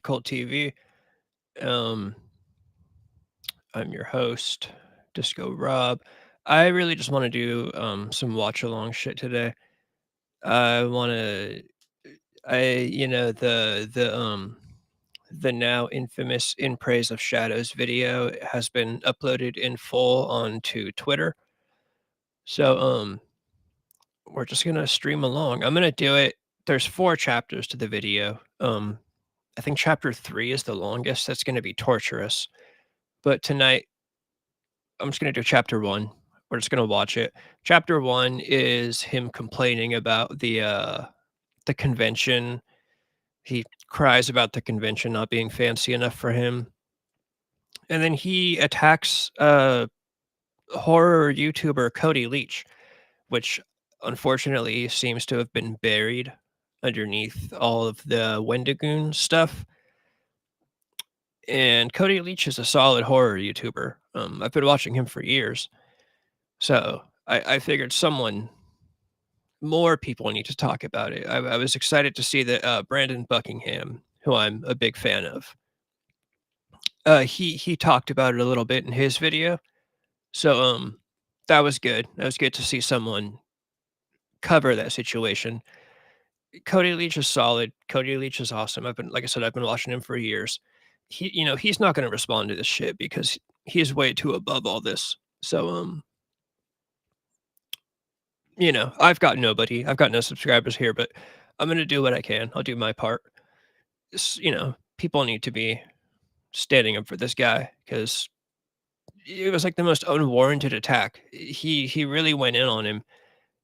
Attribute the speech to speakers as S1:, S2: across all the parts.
S1: Cult TV. Um, I'm your host, Disco Rob. I really just want to do some watch along shit today. I want to, the now infamous "In Praise of Shadows" video has been uploaded in full onto Twitter. So we're just gonna stream along. I'm gonna do it. There's 4 chapters to the video. I think chapter 3 is the longest. That's gonna be torturous. But tonight, I'm just gonna do chapter 1. We're just gonna watch it. Chapter 1 is him complaining about the convention. He cries about the convention not being fancy enough for him. And then he attacks horror YouTuber Cody Leach, which unfortunately seems to have been buried underneath all of the Wendigoon stuff. And Cody Leach is a solid horror YouTuber. I've been watching him for years. So I figured more people need to talk about it. I was excited to see that Brandon Buckingham, who I'm a big fan of, he talked about it a little bit in his video. So that was good. That was good to see someone cover that situation. Cody Leach is solid. Cody Leach is awesome. Like I said, I've been watching him for years. He's not going to respond to this shit because he's way too above all this. So I've got nobody. I've got no subscribers here, but I'm going to do what I can. I'll do my part. People need to be standing up for this guy because it was like the most unwarranted attack. He really went in on him,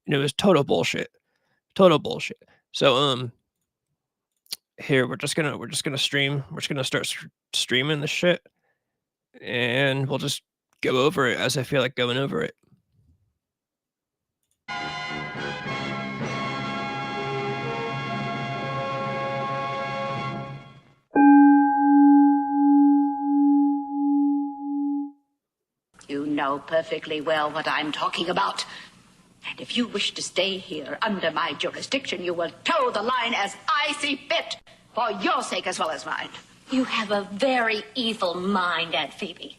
S1: and it was total bullshit. Total bullshit. So here we're just gonna stream. We're just gonna start streaming this shit, and we'll just go over it as I feel like going over it.
S2: You know perfectly well what I'm talking about. And if you wish to stay here under my jurisdiction, you will toe the line as I see fit, for your sake as well as mine.
S3: You have a very evil mind, Aunt Phoebe.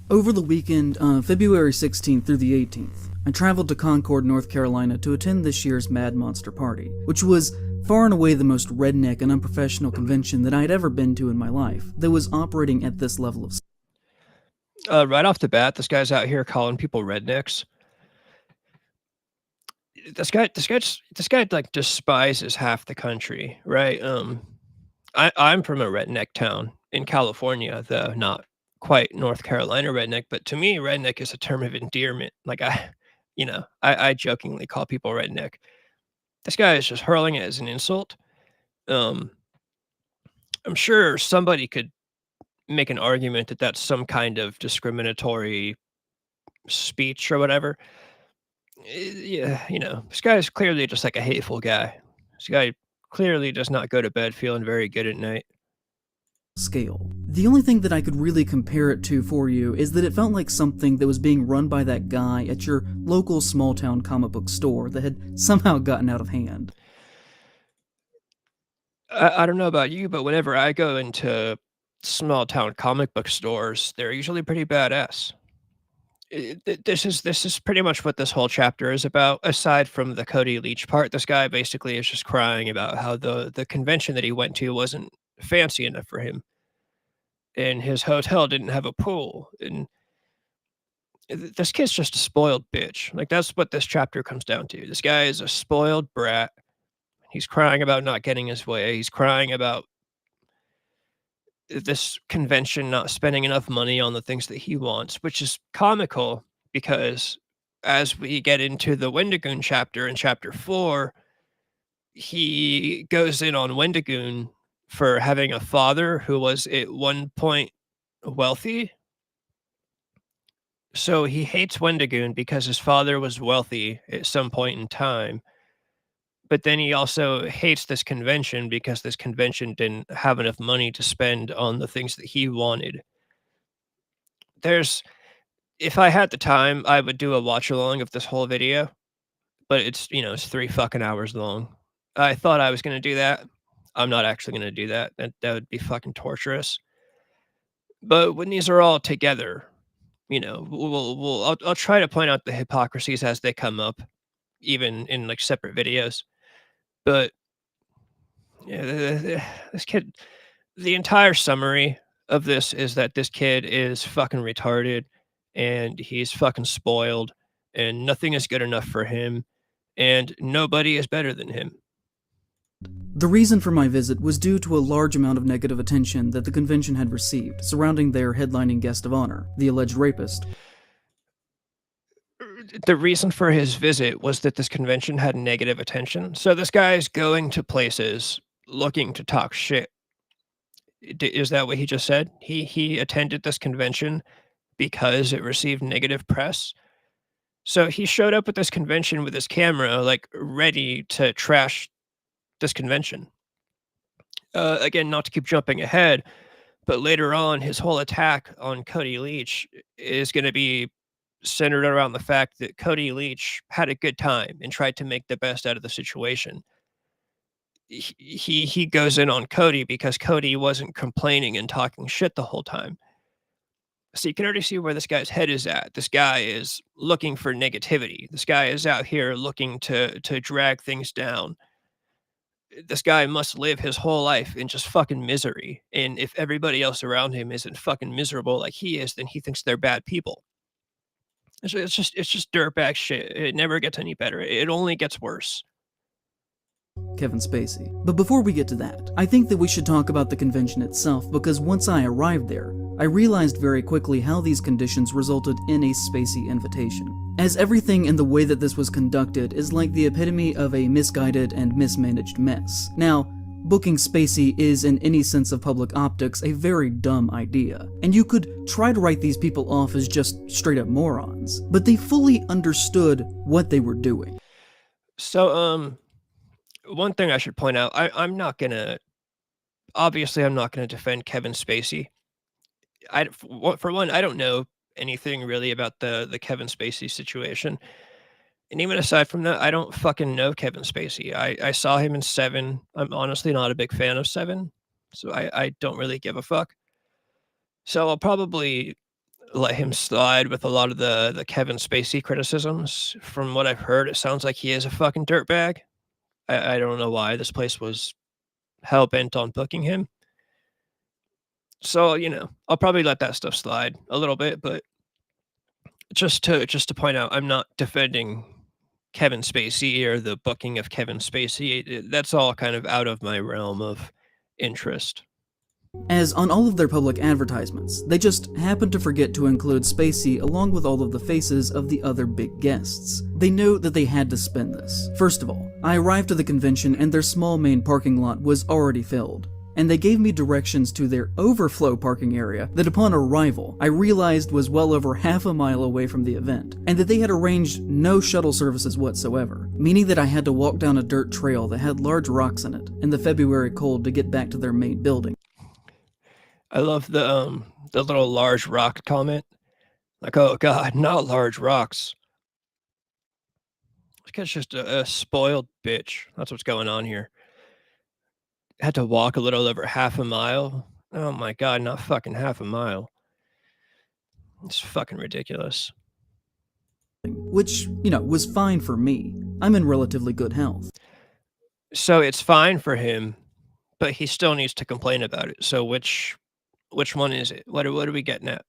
S4: Over the weekend, February 16th through the 18th, I traveled to Concord, North Carolina to attend this year's Mad Monster Party, which was far and away the most redneck and unprofessional convention that I had ever been to in my life that was operating at this level of...
S1: Right off the bat, this guy's out here calling people rednecks. This guy like despises half the country, right? I'm from a redneck town in California, though not quite North Carolina redneck, but to me, redneck is a term of endearment. Like I jokingly call people redneck. This guy is just hurling it as an insult. I'm sure somebody could make an argument that that's some kind of discriminatory speech or whatever. Yeah, this guy is clearly just like a hateful guy. This guy clearly does not go to bed feeling very good at night.
S4: Scale. The only thing that I could really compare it to for you is that it felt like something that was being run by that guy at your local small-town comic book store that had somehow gotten out of hand.
S1: I don't know about you, but whenever I go into small-town comic book stores, they're usually pretty badass. This is pretty much what this whole chapter is about. Aside from the Cody Leach part, this guy basically is just crying about how the convention that he went to wasn't fancy enough for him, and his hotel didn't have a pool, and this kid's just a spoiled bitch. Like, that's what this chapter comes down to. This guy is a spoiled brat. He's crying about not getting his way. He's crying about this convention not spending enough money on the things that he wants, which is comical because as we get into the Wendigoon chapter in chapter 4, he goes in on Wendigoon for having a father who was at one point wealthy. So he hates Wendigoon because his father was wealthy at some point in time. But then he also hates this convention because this convention didn't have enough money to spend on the things that he wanted. There's if I had the time, I would do a watch along of this whole video, but it's, it's 3 fucking hours long. I thought I was gonna do that. I'm not actually gonna do that. That would be fucking torturous. But when these are all together, I'll try to point out the hypocrisies as they come up, even in, like, separate videos. But, yeah, this kid the entire summary of this is that this kid is fucking retarded, and he's fucking spoiled, and nothing is good enough for him, and nobody is better than him.
S4: The reason for my visit was due to a large amount of negative attention that the convention had received surrounding their headlining guest of honor, the alleged rapist.
S1: The reason for his visit was that this convention had negative attention. So this guy is going to places looking to talk shit. Is that what he just said? He attended this convention because it received negative press. So he showed up at this convention with his camera, like, ready to trash this convention. Again, not to keep jumping ahead, but later on, his whole attack on Cody Leach is going to be centered around the fact that Cody Leach had a good time and tried to make the best out of the situation. He goes in on Cody because Cody wasn't complaining and talking shit the whole time. So you can already see where this guy's head is at. This guy is looking for negativity. This guy is out here looking to drag things down. This guy must live his whole life in just fucking misery. And if everybody else around him isn't fucking miserable like he is, then he thinks they're bad people. It's just dirtbag shit. It never gets any better. It only gets worse.
S4: Kevin Spacey. But before we get to that, I think that we should talk about the convention itself, because once I arrived there, I realized very quickly how these conditions resulted in a Spacey invitation, as everything in the way that this was conducted is like the epitome of a misguided and mismanaged mess. Now, booking Spacey is, in any sense of public optics, a very dumb idea, and you could try to write these people off as just straight up morons, but they fully understood what they were doing.
S1: So, one thing I should point out, I'm not gonna obviously, I'm not gonna defend Kevin Spacey. For one, I don't know anything really about the Kevin Spacey situation. And even aside from that, I don't fucking know Kevin Spacey. I saw him in Seven. I'm honestly not a big fan of Seven, so I don't really give a fuck. So I'll probably let him slide with a lot of the Kevin Spacey criticisms. From what I've heard, it sounds like he is a fucking dirtbag. I don't know why this place was hell bent on booking him. So, I'll probably let that stuff slide a little bit, but just to point out, I'm not defending Kevin Spacey or the booking of Kevin Spacey. That's all kind of out of my realm of interest.
S4: As on all of their public advertisements, they just happened to forget to include Spacey along with all of the faces of the other big guests. They knew that they had to spin this. First of all, I arrived to the convention and their small main parking lot was already filled, and they gave me directions to their overflow parking area that upon arrival I realized was well over half a mile away from the event, and that they had arranged no shuttle services whatsoever, meaning that I had to walk down a dirt trail that had large rocks in it in the February cold to get back to their main building.
S1: I love the little large rock comment. Like, oh god, not large rocks. This guy's just a spoiled bitch. That's what's going on here. Had to walk a little over half a mile. Oh my god, not fucking half a mile. It's fucking ridiculous.
S4: Which, was fine for me. I'm in relatively good health.
S1: So it's fine for him, but he still needs to complain about it. So which one is it? What are we getting at?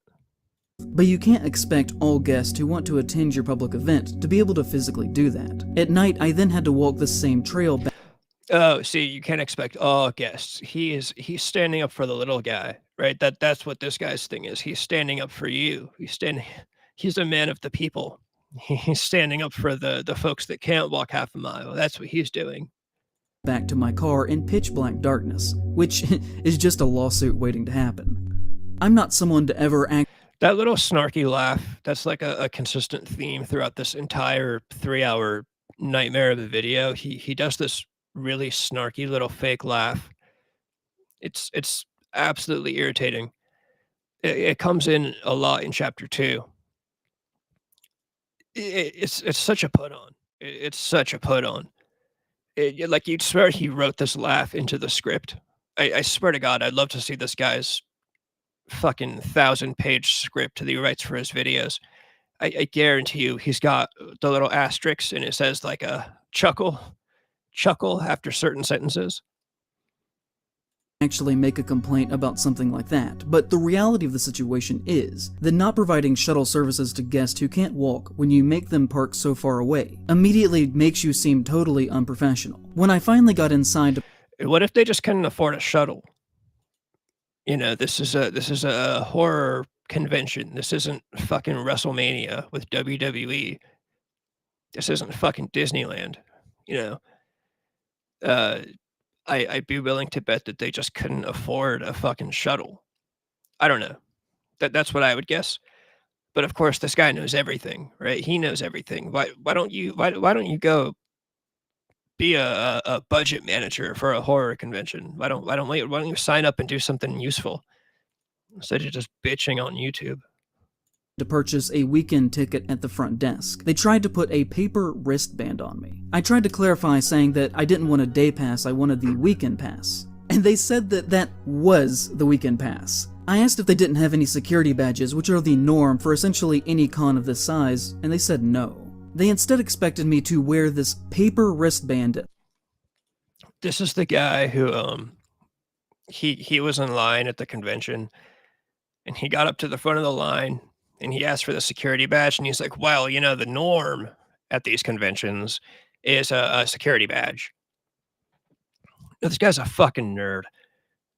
S4: But you can't expect all guests who want to attend your public event to be able to physically do that. At night, I then had to walk the same trail back.
S1: Oh, see, you can't expect all guests. He's standing up for the little guy, right? That's what this guy's thing is. He's standing up for you. He's a man of the people. He's standing up for the folks that can't walk half a mile. That's what he's doing.
S4: Back to my car in pitch black darkness, which is just a lawsuit waiting to happen. I'm not someone to ever act.
S1: That little snarky laugh, that's like a consistent theme throughout this entire 3-hour nightmare of a video. He does this really snarky little fake laugh. It's absolutely irritating. It comes in a lot in chapter 2. It's such a put on. It's such a put on. Like, you'd swear he wrote this laugh into the script. I swear to God, I'd love to see this guy's fucking 1,000-page script that he writes for his videos. I guarantee you he's got the little asterisks, and it says, like, a chuckle after certain sentences.
S4: Actually make a complaint about something like that, but the reality of the situation is that not providing shuttle services to guests who can't walk when you make them park so far away immediately makes you seem totally unprofessional. When I finally got inside to
S1: What if they just couldn't afford a shuttle? You know, this is a horror convention. This isn't fucking WrestleMania with WWE. This isn't fucking Disneyland, you know? Uh, I'd be willing to bet that they just couldn't afford a fucking shuttle. I don't know. That's what I would guess. But of course, this guy knows everything, right? He knows everything. Why don't you go be a budget manager for a horror convention? Why don't you sign up and do something useful instead of just bitching on YouTube?
S4: purchase a weekend ticket at the front desk. They tried to put a paper wristband on me. I tried to clarify, saying that I didn't want a day pass, I wanted the weekend pass. And they said that that was the weekend pass. I asked if they didn't have any security badges, which are the norm for essentially any con of this size, and they said no. They instead expected me to wear this paper wristband.
S1: This is the guy who he was in line at the convention, and he got up to the front of the line and he asked for the security badge, and he's like, well, you know, the norm at these conventions is a security badge. This guy's a fucking nerd.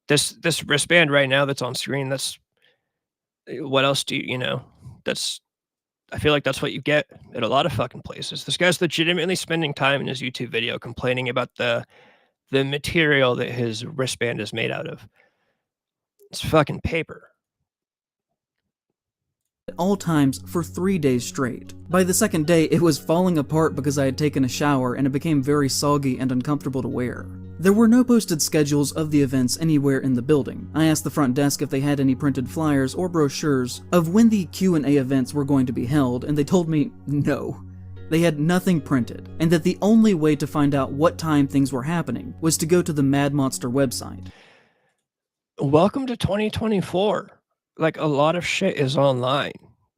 S1: This wristband right now that's on screen, that's what else do you know? That's I feel like that's what you get at a lot of fucking places. This guy's legitimately spending time in his YouTube video complaining about the material that his wristband is made out of. It's fucking paper.
S4: At all times for 3 days straight. By the second day, it was falling apart because I had taken a shower and it became very soggy and uncomfortable to wear. There were no posted schedules of the events anywhere in the building. I asked the front desk if they had any printed flyers or brochures of when the Q&A events were going to be held, and they told me no. They had nothing printed, and that the only way to find out what time things were happening was to go to the Mad Monster website.
S1: Welcome to 2024. Like, a lot of shit is online.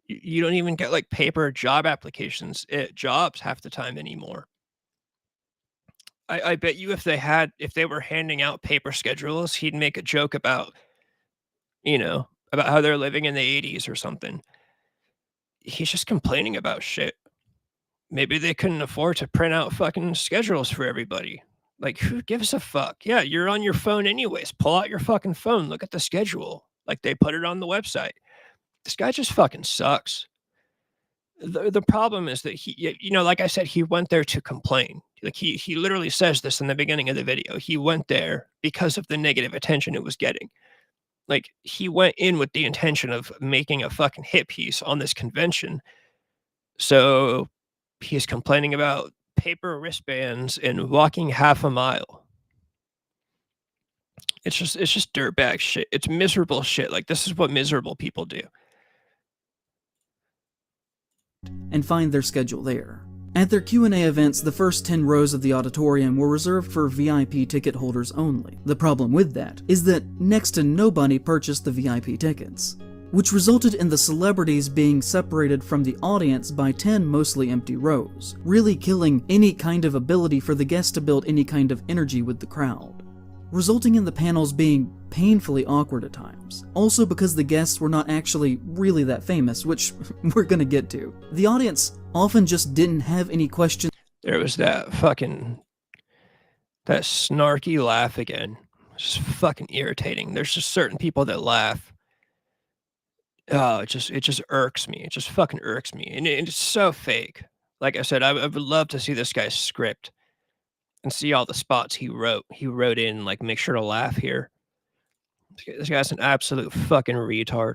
S1: You don't even get like paper job applications at jobs half the time anymore. I bet you if they were handing out paper schedules, he'd make a joke about, about how they're living in the 80s or something. He's just complaining about shit. Maybe they couldn't afford to print out fucking schedules for everybody. Like, who gives a fuck? Yeah, you're on your phone anyways. Pull out your fucking phone. Look at the schedule. Like, they put it on the website. This guy just fucking sucks. The problem is that like I said, he went there to complain. Like, he literally says this in the beginning of the video. He went there because of the negative attention it was getting. Like, he went in with the intention of making a fucking hit piece on this convention. So he's complaining about paper wristbands and walking half a mile. It's just dirtbag shit. It's miserable shit. Like, this is what miserable people do.
S4: And find their schedule there. At their Q&A events, the first 10 rows of the auditorium were reserved for VIP ticket holders only. The problem with that is that next to nobody purchased the VIP tickets, which resulted in the celebrities being separated from the audience by 10 mostly empty rows, really killing any kind of ability for the guests to build any kind of energy with the crowd, resulting in the panels being painfully awkward at times. Also because the guests were not actually really that famous, which we're gonna get to. The audience often just didn't have any questions.
S1: There was that snarky laugh again. It's just fucking irritating. There's just certain people that laugh. Oh, it just irks me. It just fucking irks me. And it's so fake. Like I said, I would love to see this guy's script and see all the spots he wrote. He wrote in, like, make sure to laugh here. This guy's an absolute fucking retard.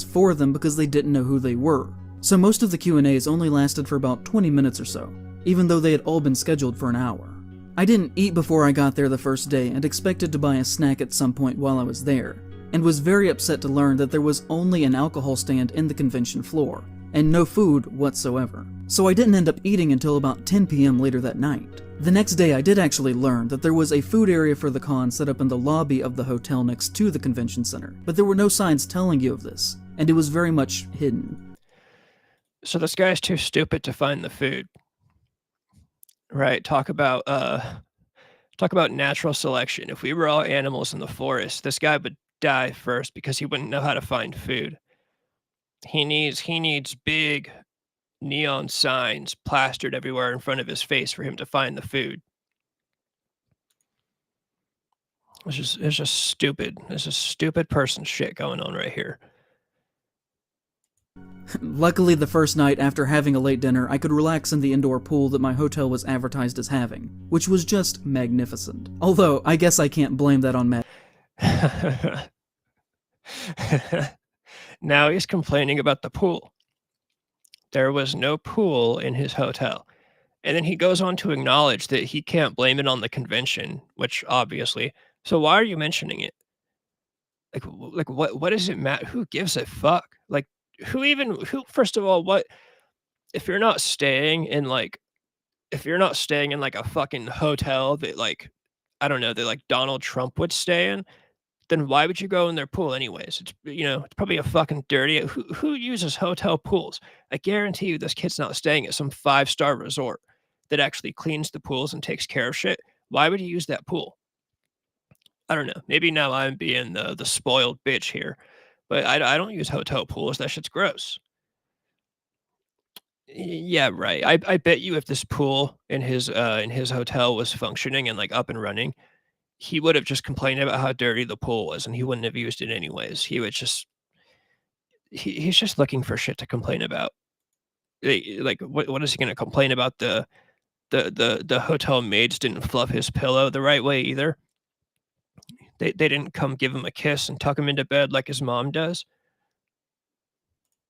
S4: For them because they didn't know who they were. So most of the Q&As only lasted for about 20 minutes or so, even though they had all been scheduled for an hour. I didn't eat before I got there the first day and expected to buy a snack at some point while I was there, and was very upset to learn that there was only an alcohol stand in the convention floor, and no food whatsoever. So I didn't end up eating until about 10 p.m. later that night. The next day I did actually learn that there was a food area for the con set up in the lobby of the hotel next to the convention center, but there were no signs telling you of this, and it was very much hidden.
S1: So this guy's too stupid to find the food. Right, talk about natural selection. If we were all animals in the forest, this guy would die first because he wouldn't know how to find food. He needs big neon signs plastered everywhere in front of his face for him to find the food. It's just stupid. There's just stupid person shit going on right here.
S4: Luckily, the first night after having a late dinner, I could relax in the indoor pool that my hotel was advertised as having, which was just magnificent. Although, I guess I can't blame that on Matt.
S1: Now he's complaining about the pool. There was no pool in his hotel. And then he goes on to acknowledge that he can't blame it on the convention, which obviously. So why are you mentioning it? Like what does it matter? Who gives a fuck? Like who first of all, what if you're not staying in like a fucking hotel that like I don't know, that like Donald Trump would stay in, then why would you go in their pool anyways? It's probably a fucking dirty. Who uses hotel pools? I guarantee you this kid's not staying at some 5-star resort that actually cleans the pools and takes care of shit. Why would he use that pool? I don't know. Maybe now I'm being the spoiled bitch here, but I don't use hotel pools. That shit's gross. Yeah, right. I bet you if this pool in his hotel was functioning and like up and running, he would have just complained about how dirty the pool was, and he wouldn't have used it anyways. He's just looking for shit to complain about. Like what is he gonna complain about? The hotel maids didn't fluff his pillow the right way either. They didn't come give him a kiss and tuck him into bed like his mom does.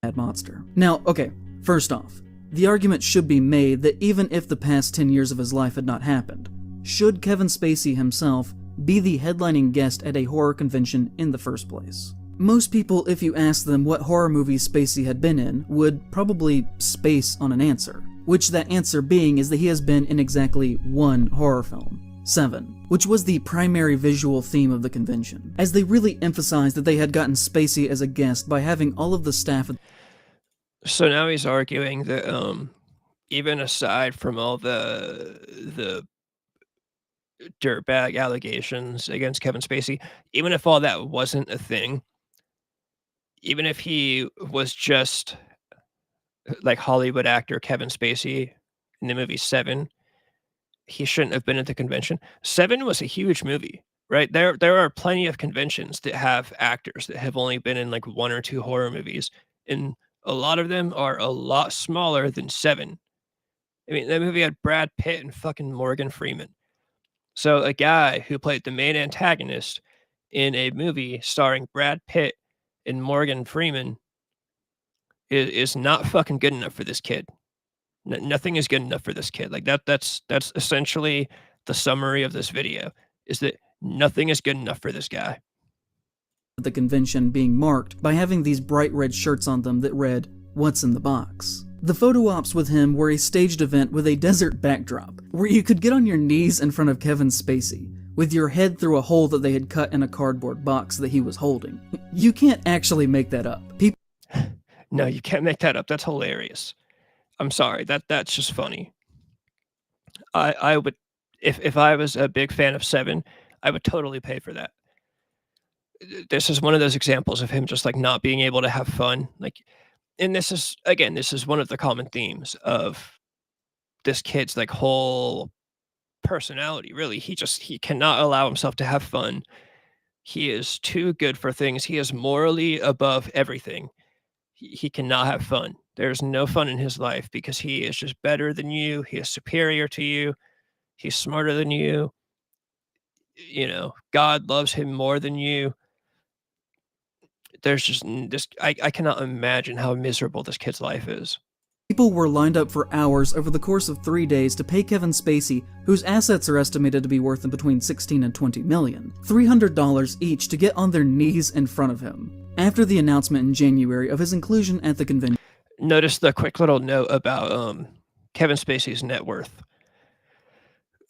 S4: Mad Monster. Now, okay, first off, the argument should be made that even if the past 10 years of his life had not happened, should Kevin Spacey himself be the headlining guest at a horror convention in the first place? Most people, if you ask them what horror movies Spacey had been in, would probably space on an answer, which that answer being is that he has been in exactly one horror film, Seven, which was the primary visual theme of the convention, as they really emphasized that they had gotten Spacey as a guest by having all of the staff.
S1: So now he's arguing that even aside from all the dirtbag allegations against Kevin Spacey, even if all that wasn't a thing, even if he was just like Hollywood actor Kevin Spacey in the movie Seven, he shouldn't have been at the convention. Seven was a huge movie, right? There are plenty of conventions that have actors that have only been in like 1 or 2 horror movies, and a lot of them are a lot smaller than Seven. I mean, that movie had Brad Pitt and fucking Morgan Freeman. So a guy who played the main antagonist in a movie starring Brad Pitt and Morgan Freeman is not fucking good enough for this kid. Nothing is good enough for this kid. Like that's essentially the summary of this video, is that nothing is good enough for this guy.
S4: The convention being marked by having these bright red shirts on them that read, "What's in the box?" The photo ops with him were a staged event with a desert backdrop, where you could get on your knees in front of Kevin Spacey, with your head through a hole that they had cut in a cardboard box that he was holding. You can't actually make that up.
S1: No, you can't make that up. That's hilarious. I'm sorry. That's just funny. I would, if I was a big fan of Seven, I would totally pay for that. This is one of those examples of him just like not being able to have fun. Like, and this is one of the common themes of this kid's like whole personality. Really, he cannot allow himself to have fun. He is too good for things. He is morally above everything. He cannot have fun. There's no fun in his life because he is just better than you. He is superior to you. He's smarter than you. You know, God loves him more than you. There's just this. I cannot imagine how miserable this kid's life is.
S4: People were lined up for hours over the course of 3 days to pay Kevin Spacey, whose assets are estimated to be worth between $16 and $20 million, $300 each to get on their knees in front of him, after the announcement in January of his inclusion at the convention.
S1: Notice the quick little note about Kevin Spacey's net worth.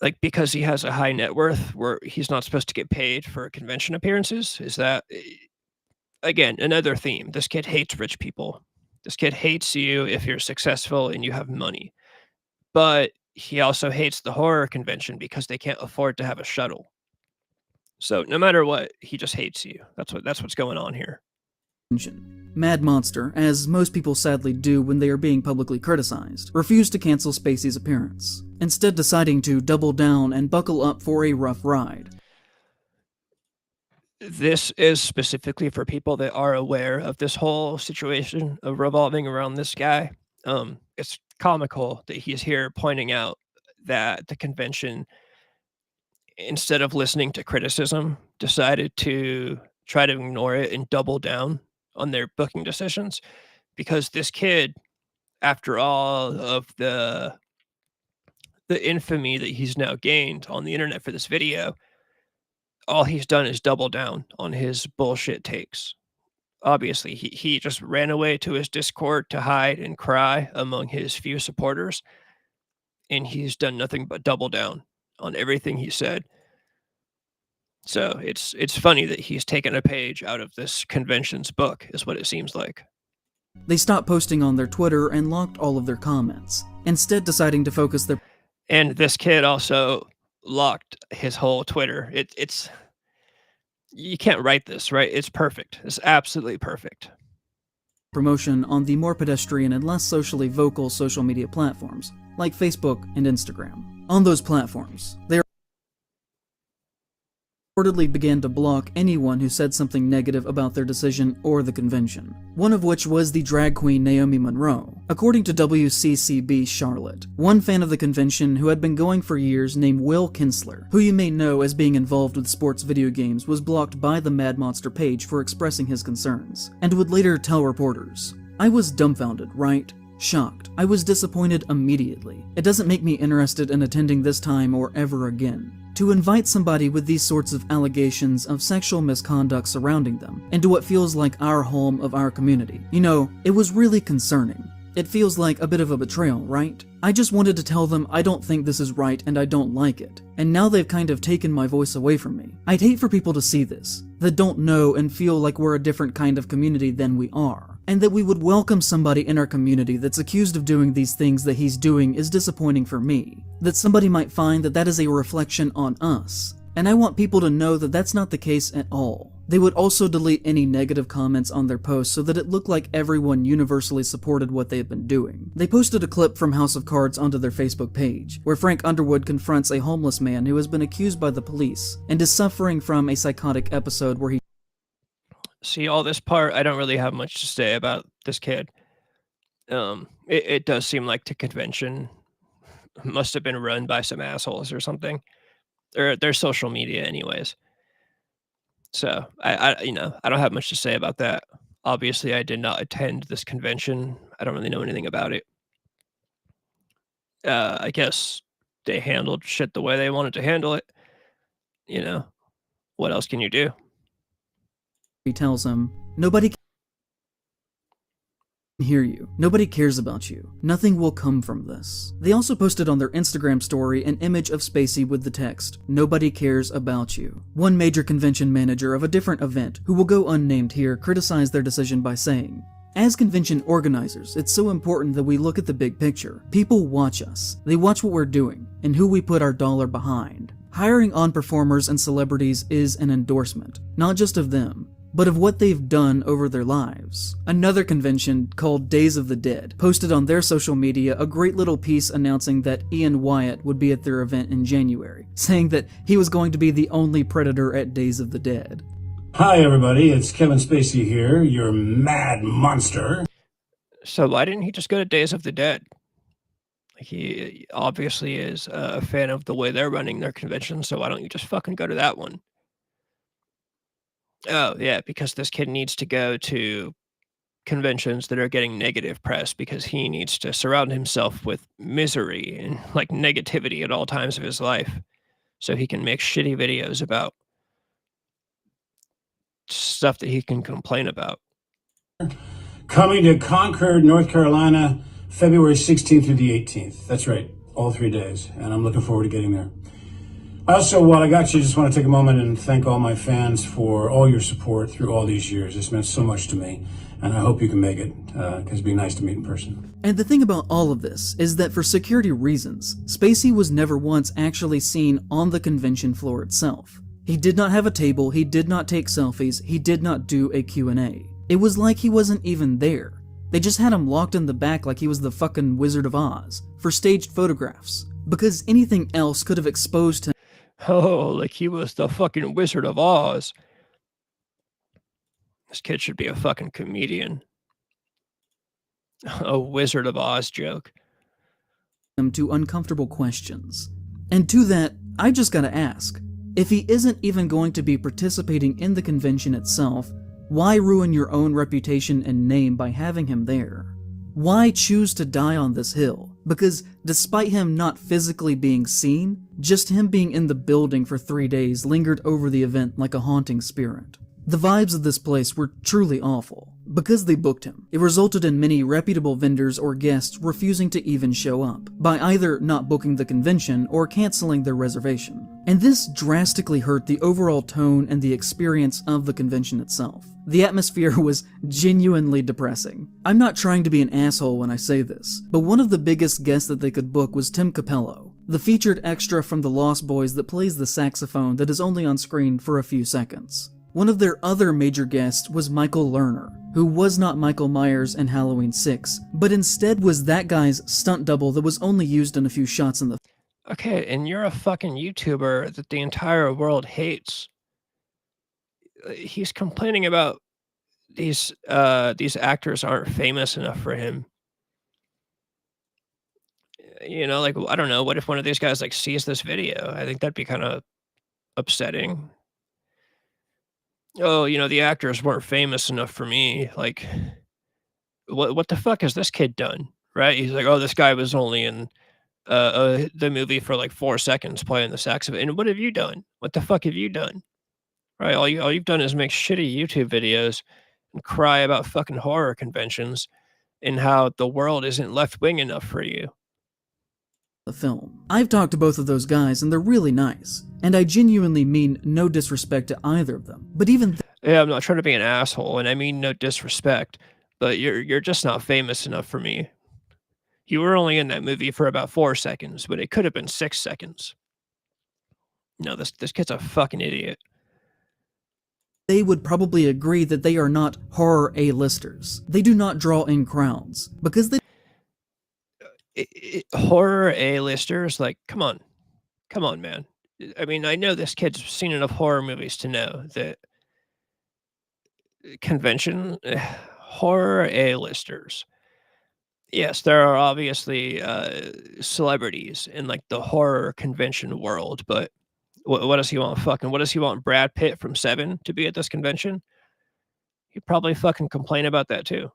S1: Like, because he has a high net worth, where he's not supposed to get paid for convention appearances. Is that again another theme? This kid hates rich people. This kid hates you if you're successful and you have money. But he also hates the horror convention because they can't afford to have a shuttle. So no matter what, he just hates you. That's what's going on here.
S4: Mad Monster, as most people sadly do when they are being publicly criticized, refused to cancel Spacey's appearance, instead deciding to double down and buckle up for a rough ride.
S1: This is specifically for people that are aware of this whole situation of revolving around this guy. It's comical that he's here pointing out that the convention, instead of listening to criticism, decided to try to ignore it and double down on their booking decisions, because this kid, after all of the infamy that he's now gained on the internet for this video, all he's done is double down on his bullshit takes. Obviously, he just ran away to his Discord to hide and cry among his few supporters, and he's done nothing but double down on everything he said. So it's funny that he's taken a page out of this convention's book, is what it seems like.
S4: They stopped posting on their Twitter and locked all of their comments, instead deciding to focus their...
S1: And this kid also locked his whole Twitter. It's you can't write this, right? It's perfect. It's absolutely perfect.
S4: Promotion on the more pedestrian and less socially vocal social media platforms, like Facebook and Instagram. On those platforms, they reportedly began to block anyone who said something negative about their decision or the convention, one of which was the drag queen Naomi Monroe. According to WCCB Charlotte, one fan of the convention who had been going for years named Will Kinsler, who you may know as being involved with sports video games, was blocked by the Mad Monster page for expressing his concerns, and would later tell reporters, "I was dumbfounded, right? Shocked. I was disappointed immediately. It doesn't make me interested in attending this time or ever again. To invite somebody with these sorts of allegations of sexual misconduct surrounding them into what feels like our home of our community, it was really concerning. It feels like a bit of a betrayal, right? I just wanted to tell them I don't think this is right and I don't like it. And now they've kind of taken my voice away from me. I'd hate for people to see this, that don't know and feel like we're a different kind of community than we are. And that we would welcome somebody in our community that's accused of doing these things that he's doing is disappointing for me. That somebody might find that that is a reflection on us. And I want people to know that that's not the case at all. They would also delete any negative comments on their posts so that it looked like everyone universally supported what they had been doing. They posted a clip from House of Cards onto their Facebook page, where Frank Underwood confronts a homeless man who has been accused by the police and is suffering from a psychotic episode where he...
S1: See, all this part, I don't really have much to say about this kid. It does seem like the convention must have been run by some assholes or something. Or their social media anyways. So I don't have much to say about that. Obviously, I did not attend this convention. I don't really know anything about it. I guess they handled shit the way they wanted to handle it. What else can you do?
S4: He tells him, "Nobody can hear you. Nobody cares about you. Nothing will come from this." They also posted on their Instagram story an image of Spacey with the text, "Nobody cares about you." One major convention manager of a different event, who will go unnamed here, criticized their decision by saying, "As convention organizers, it's so important that we look at the big picture. People watch us. They watch what we're doing, and who we put our dollar behind. Hiring on performers and celebrities is an endorsement, not just of them, but of what they've done over their lives." Another convention, called Days of the Dead, posted on their social media a great little piece announcing that Ian Wyatt would be at their event in January, saying that he was going to be the only Predator at Days of the Dead.
S5: Hi everybody, it's Kevin Spacey here, your mad monster.
S1: So why didn't he just go to Days of the Dead? He obviously is a fan of the way they're running their convention, so why don't you just fucking go to that one? Oh, yeah, because this kid needs to go to conventions that are getting negative press because he needs to surround himself with misery and negativity at all times of his life so he can make shitty videos about stuff that he can complain about.
S5: Coming to Concord, North Carolina, February 16th through the 18th. That's right, all 3 days, and I'm looking forward to getting there. Also, while I got you, just want to take a moment and thank all my fans for all your support through all these years. It's meant so much to me, and I hope you can make it, because it'd be nice to meet in person.
S4: And the thing about all of this is that for security reasons, Spacey was never once actually seen on the convention floor itself. He did not have a table, he did not take selfies, he did not do a Q&A. It was like he wasn't even there. They just had him locked in the back like he was the fucking Wizard of Oz for staged photographs, because anything else could have exposed him.
S1: Oh, like he was the fucking Wizard of Oz. This kid should be a fucking comedian. A Wizard of Oz joke.
S4: To uncomfortable questions. And to that, I just gotta ask, if he isn't even going to be participating in the convention itself, why ruin your own reputation and name by having him there? Why choose to die on this hill? Because despite him not physically being seen, just him being in the building for 3 days lingered over the event like a haunting spirit. The vibes of this place were truly awful. Because they booked him, it resulted in many reputable vendors or guests refusing to even show up, by either not booking the convention or canceling their reservation. And this drastically hurt the overall tone and the experience of the convention itself. The atmosphere was genuinely depressing. I'm not trying to be an asshole when I say this, but one of the biggest guests that they could book was Tim Capello, the featured extra from the Lost Boys that plays the saxophone that is only on screen for a few seconds. One of their other major guests was Michael Lerner, who was not Michael Myers in Halloween 6, but instead was that guy's stunt double that was only used in a few shots in the
S1: Okay, and you're a fucking YouTuber that the entire world hates. He's complaining about these actors aren't famous enough for him. You know, like, I don't know, what if one of these guys, like, sees this video? I think that'd be kinda upsetting. Oh, you know, the actors weren't famous enough for me. Like, what the fuck has this kid done? Right? He's like, oh, this guy was only in the movie for like 4 seconds playing the saxophone. And what have you done? What the fuck have you done? Right? All you've done is make shitty YouTube videos and cry about fucking horror conventions and how the world isn't left wing enough for you.
S4: film. I've talked to both of those guys and they're really nice, and I genuinely mean no disrespect to either of them, but even
S1: Yeah, I'm not trying to be an asshole, and I mean no disrespect, but you're just not famous enough for me. You were only in that movie for about 4 seconds, but it could have been 6 seconds. No, this kid's a fucking idiot.
S4: they would probably agree that they are not horror A-listers. They do not draw in crowds, because they
S1: Horror A-listers, like, come on. Come on, man. I mean, I know this kid's seen enough horror movies to know that convention horror A-listers. Yes, there are obviously, celebrities in, like, the horror convention world, but what does he want? What does he want Brad Pitt from Seven to be at this convention? He'd probably fucking complain about that too.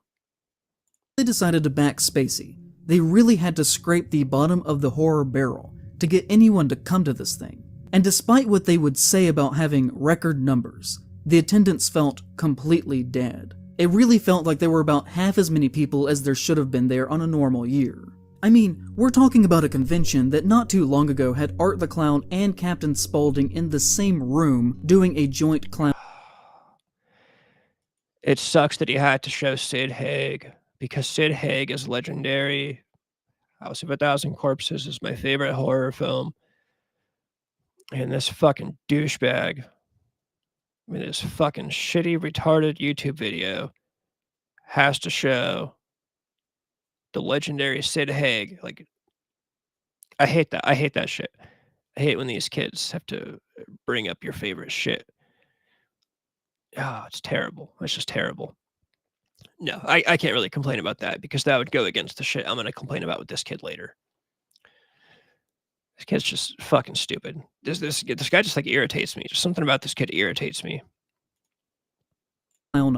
S4: decided to back Spacey. They really had to scrape the bottom of the horror barrel to get anyone to come to this thing. And despite what they would say about having record numbers, the attendance felt completely dead. It really felt like there were about half as many people as there should have been there on a normal year. I mean, we're talking about a convention that not too long ago had Art the Clown and Captain Spaulding in the same room doing a joint clown.
S1: It sucks that he had to show Sid Haig, because Sid Haig is legendary. House of a Thousand Corpses is my favorite horror film. And this fucking douchebag with his fucking shitty, retarded YouTube video has to show the legendary Sid Haig. Like, I hate that. I hate that shit. I hate when these kids have to bring up your favorite shit. Oh, it's terrible. It's just terrible. No, I can't really complain about that because that would go against the shit I'm going to complain about with this kid later. This kid's just fucking stupid. This guy just, like, irritates me. Just something about this kid irritates me.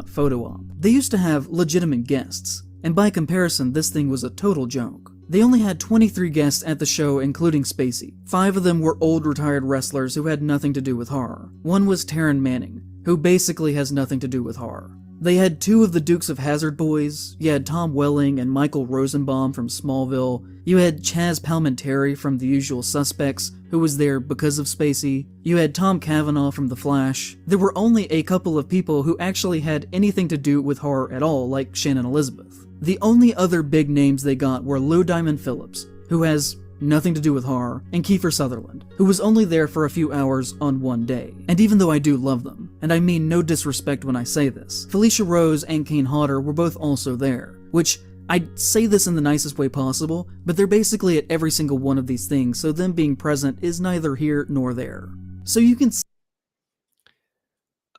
S4: Photo op. They used to have legitimate guests, and by comparison, this thing was a total joke. They only had 23 guests at the show, including Spacey. 5 of them were old retired wrestlers who had nothing to do with horror. One was Taryn Manning, who basically has nothing to do with horror. They had two of the Dukes of Hazzard boys, you had Tom Welling and Michael Rosenbaum from Smallville, you had Chaz Palminteri from The Usual Suspects, who was there because of Spacey, you had Tom Cavanaugh from The Flash. There were only a couple of people who actually had anything to do with horror at all, like Shannon Elizabeth. The only other big names they got were Lou Diamond Phillips, who has nothing to do with horror, and Kiefer Sutherland, who was only there for a few hours on one day. And even though I do love them, and I mean no disrespect when I say this, Felicia Rose and Kane Hodder were both also there, which I'd say this in the nicest way possible, but they're basically at every single one of these things, so them being present is neither here nor there. So you can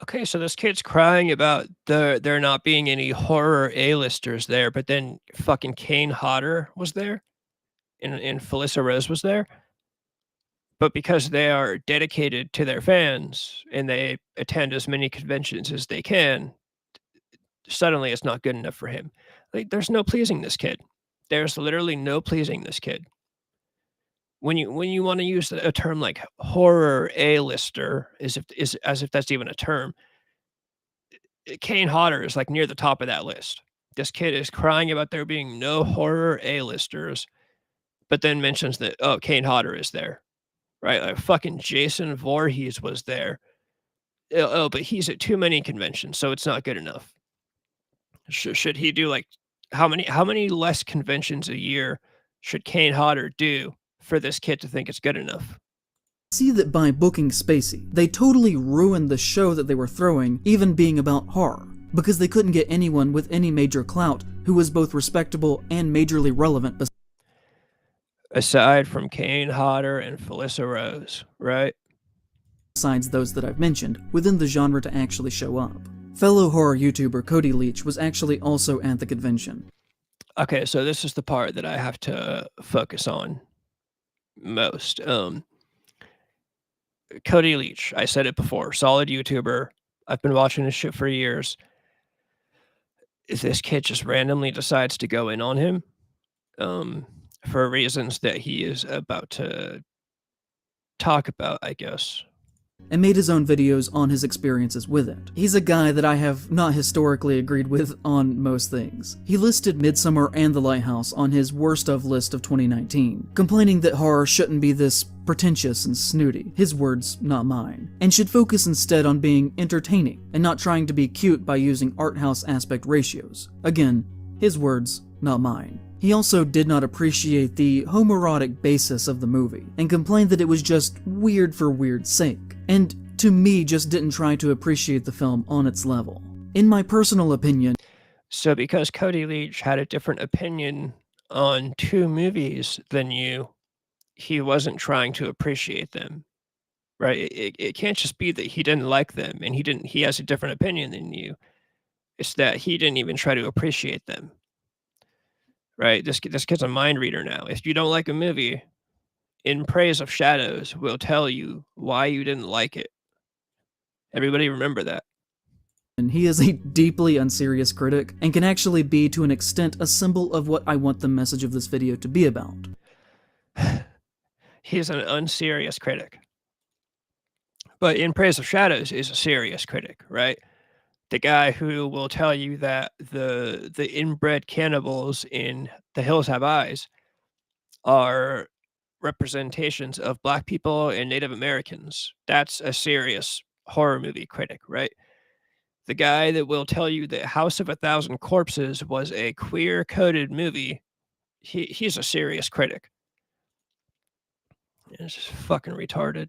S1: Okay, so this kid's crying about there not being any horror A-listers there, but then fucking Kane Hodder was there, and Felissa Rose was there. But because they are dedicated to their fans and they attend as many conventions as they can, suddenly it's not good enough for him. Like, there's no pleasing this kid. There's literally no pleasing this kid. When you want to use a term like horror A-lister, as if that's even a term, Kane Hodder is like near the top of that list. This kid is crying about there being no horror A-listers, but then mentions that, oh, Kane Hodder is there, right? Like fucking Jason Voorhees was there. Oh, but he's at too many conventions, so it's not good enough. Should he do like how many less conventions a year should Kane Hodder do for this kid to think it's good enough?
S4: see that by booking Spacey, they totally ruined the show that they were throwing, even being about horror, because they couldn't get anyone with any major clout who was both respectable and majorly relevant.
S1: Aside from Kane Hodder and Felissa Rose, right?
S4: Besides those that I've mentioned, within the genre to actually show up. Fellow horror YouTuber Cody Leach was actually also at the convention.
S1: Okay, so this is the part that I have to focus on most. Cody Leach, I said it before, solid YouTuber. I've been watching his shit for years. If this kid just randomly decides to go in on him, for reasons that he is about to talk about, I guess.
S4: And made his own videos on his experiences with it. He's a guy that I have not historically agreed with on most things. He listed Midsommar and The Lighthouse on his worst of list of 2019, complaining that horror shouldn't be this pretentious and snooty, his words, not mine, and should focus instead on being entertaining and not trying to be cute by using art house aspect ratios. Again, his words, not mine. He also did not appreciate the homoerotic basis of the movie, and complained that it was just weird for weird's sake, and to me just didn't try to appreciate the film on its level. In my personal opinion...
S1: So because Cody Leach had a different opinion on two movies than you, he wasn't trying to appreciate them, right? It can't just be that he didn't like them, and he has a different opinion than you. It's that he didn't even try to appreciate them. Right, this kid's a mind reader now. If you don't like a movie, In Praise of Shadows will tell you why you didn't like it. Everybody remember that.
S4: And he is a deeply unserious critic, and can actually be, to an extent, a symbol of what I want the message of this video to be about.
S1: He's an unserious critic. But In Praise of Shadows is a serious critic, right? The guy who will tell you that the inbred cannibals in The Hills Have Eyes are representations of Black people and Native Americans. That's a serious horror movie critic, right? The guy that will tell you that House of a Thousand Corpses was a queer-coded movie, he's a serious critic. It's just fucking retarded.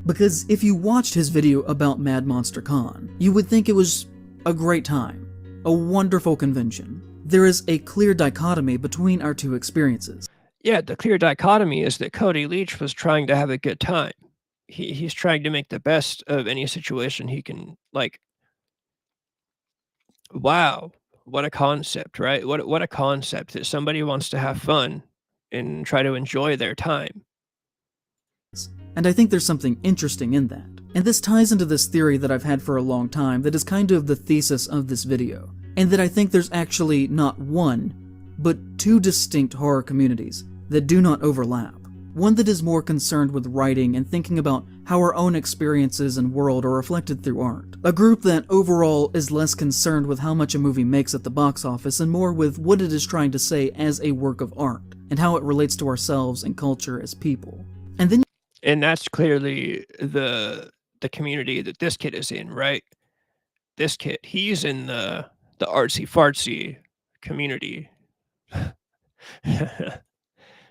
S4: Because if you watched his video about Mad Monster Con, you would think it was a great time, a wonderful convention. There is a clear dichotomy between our two experiences.
S1: Yeah, the clear dichotomy is that Cody Leach was trying to have a good time. He's trying to make the best of any situation he can, like, wow, what a concept, right? What a concept that somebody wants to have fun and try to enjoy their time.
S4: And I think there's something interesting in that. And this ties into this theory that I've had for a long time that is kind of the thesis of this video, and that I think there's actually not one, but two distinct horror communities that do not overlap. One that is more concerned with writing and thinking about how our own experiences and world are reflected through art. A group that overall is less concerned with how much a movie makes at the box office and more with what it is trying to say as a work of art, and how it relates to ourselves and culture as people.
S1: And that's clearly the community that this kid is in, right? This kid, he's in the artsy fartsy community.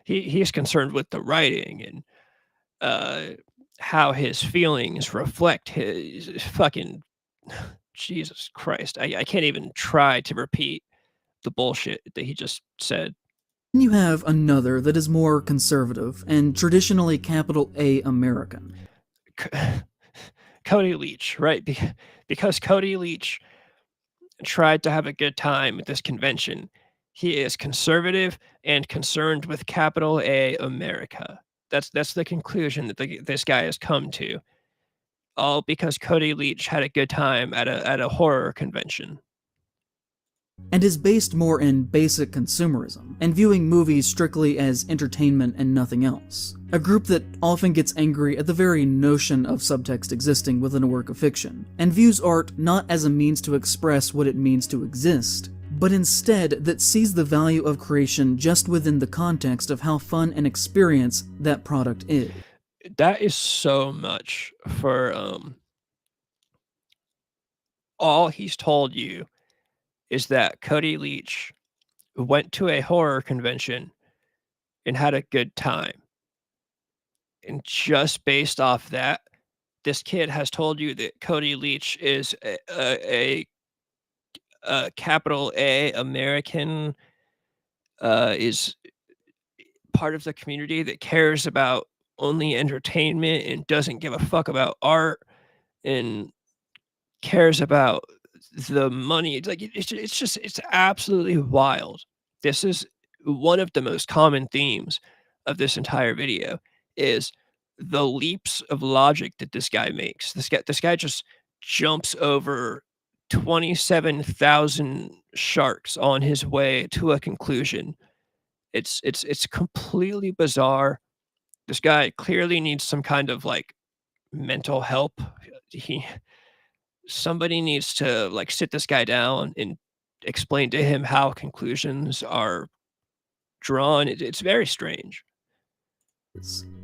S1: He's concerned with the writing and how his feelings reflect his fucking Jesus Christ. I can't even try to repeat the bullshit that he just said.
S4: Then you have another that is more conservative and traditionally capital A American.
S1: Cody Leach, right? Because Cody Leach tried to have a good time at this convention. He is conservative and concerned with capital A America. That's the conclusion that this guy has come to. All because Cody Leach had a good time at a horror convention.
S4: And is based more in basic consumerism, and viewing movies strictly as entertainment and nothing else. A group that often gets angry at the very notion of subtext existing within a work of fiction, and views art not as a means to express what it means to exist, but instead that sees the value of creation just within the context of how fun an experience that product is.
S1: That is so much for all he's told you is that Cody Leach went to a horror convention and had a good time. And just based off that, this kid has told you that Cody Leach is a capital A American, is part of the community that cares about only entertainment and doesn't give a fuck about art and cares about the money. It's like it's absolutely wild. This is one of the most common themes of this entire video is the leaps of logic that this guy makes. This guy just jumps over 27,000 sharks on his way to a conclusion. It's completely bizarre. This guy clearly needs some kind of like mental help. Somebody needs to like sit this guy down and explain to him how conclusions are drawn. It's very strange.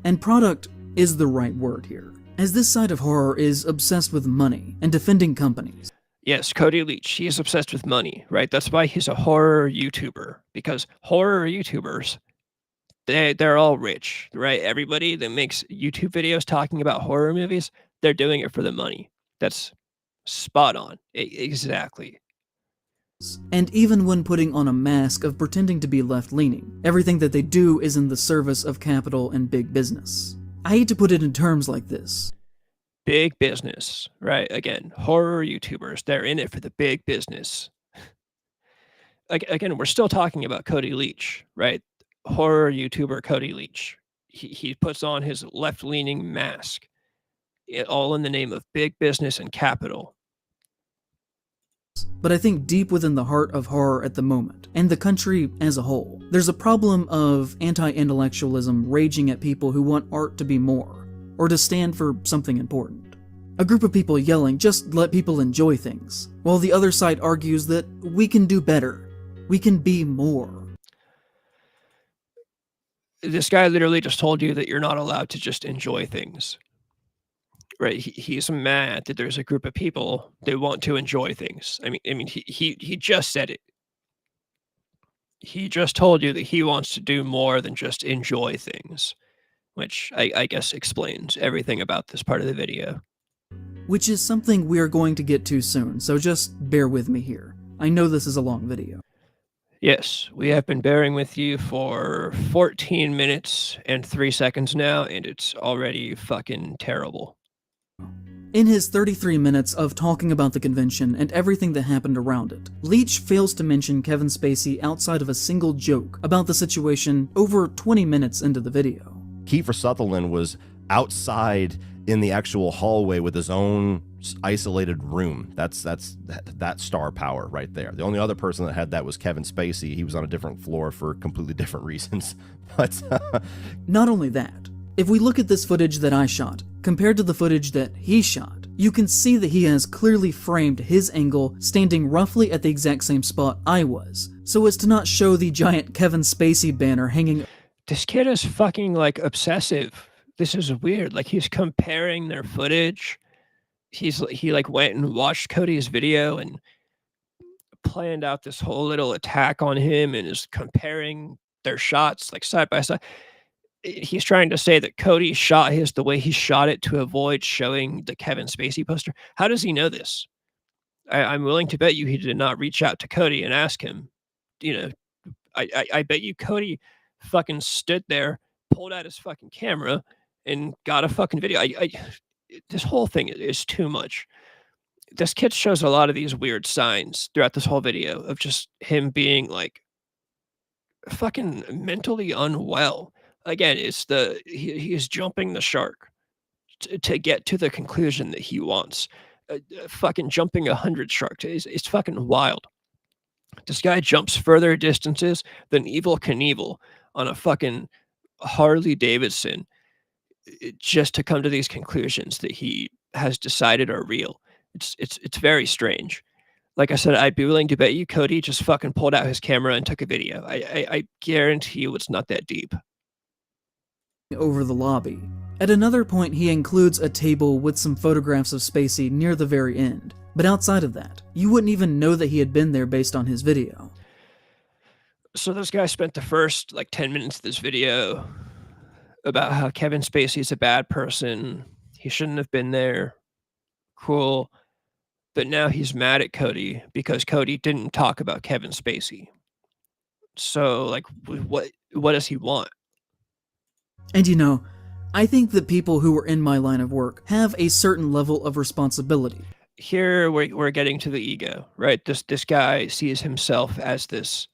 S4: And product is the right word here, as this side of horror is obsessed with money and defending companies.
S1: Yes, Cody Leach, he is obsessed with money, right? That's why he's a horror YouTuber, because horror YouTubers, they're all rich, right? Everybody that makes YouTube videos talking about horror movies, they're doing it for the money. That's spot on. Exactly.
S4: And even when putting on a mask of pretending to be left-leaning, everything that they do is in the service of capital and big business. I hate to put it in terms like this.
S1: Big business, right? Again, horror YouTubers, they're in it for the big business. Again, we're still talking about Cody Leach, right? Horror YouTuber Cody Leach. He puts on his left-leaning mask, all in the name of big business and capital.
S4: But I think deep within the heart of horror at the moment, and the country as a whole, there's a problem of anti-intellectualism raging at people who want art to be more, or to stand for something important. A group of people yelling, just let people enjoy things, while the other side argues that we can do better, we can be more.
S1: This guy literally just told you that you're not allowed to just enjoy things. Right, he's mad that there's a group of people that want to enjoy things. I mean, he just said it. He just told you that he wants to do more than just enjoy things, which I guess explains everything about this part of the video.
S4: Which is something we are going to get to soon, so just bear with me here. I know this is a long video.
S1: Yes, we have been bearing with you for 14 minutes and 3 seconds now, and it's already fucking terrible.
S4: In his 33 minutes of talking about the convention and everything that happened around it, Leach fails to mention Kevin Spacey outside of a single joke about the situation over 20 minutes into the video.
S6: Kiefer Sutherland was outside in the actual hallway with his own isolated room. That's that star power right there. The only other person that had that was Kevin Spacey. He was on a different floor for completely different reasons. But
S4: not only that, if we look at this footage that I shot, Compared to the footage that he shot, you can see that he has clearly framed his angle standing roughly at the exact same spot I was, so as to not show the giant Kevin Spacey banner hanging.
S1: This kid is fucking, like, obsessive. This is weird. Like, he's comparing their footage. He like went and watched Cody's video and planned out this whole little attack on him and is comparing their shots like side by side. He's trying to say that Cody shot his the way he shot it to avoid showing the Kevin Spacey poster. How does he know this? I'm willing to bet you he did not reach out to Cody and ask him. You know, I bet you Cody fucking stood there, pulled out his fucking camera, and got a fucking video. This whole thing is too much. This kid shows a lot of these weird signs throughout this whole video of just him being like fucking mentally unwell. Again, it's he is jumping the shark to get to the conclusion that he wants. Fucking jumping 100 sharks. It's fucking wild. This guy jumps further distances than Evel Knievel on a fucking Harley Davidson just to come to these conclusions that he has decided are real. It's very strange. Like I said, I'd be willing to bet you Cody just fucking pulled out his camera and took a video. I guarantee you it's not that deep.
S4: Over the lobby. At another point, he includes a table with some photographs of Spacey near the very end. But outside of that, you wouldn't even know that he had been there based on his video.
S1: So this guy spent the first like 10 minutes of this video about how Kevin Spacey is a bad person. He shouldn't have been there. Cool. But now he's mad at Cody because Cody didn't talk about Kevin Spacey. So like what does he want?
S4: And you know, I think that people who are in my line of work have a certain level of responsibility.
S1: Here we're getting to the ego, right? This guy sees himself as this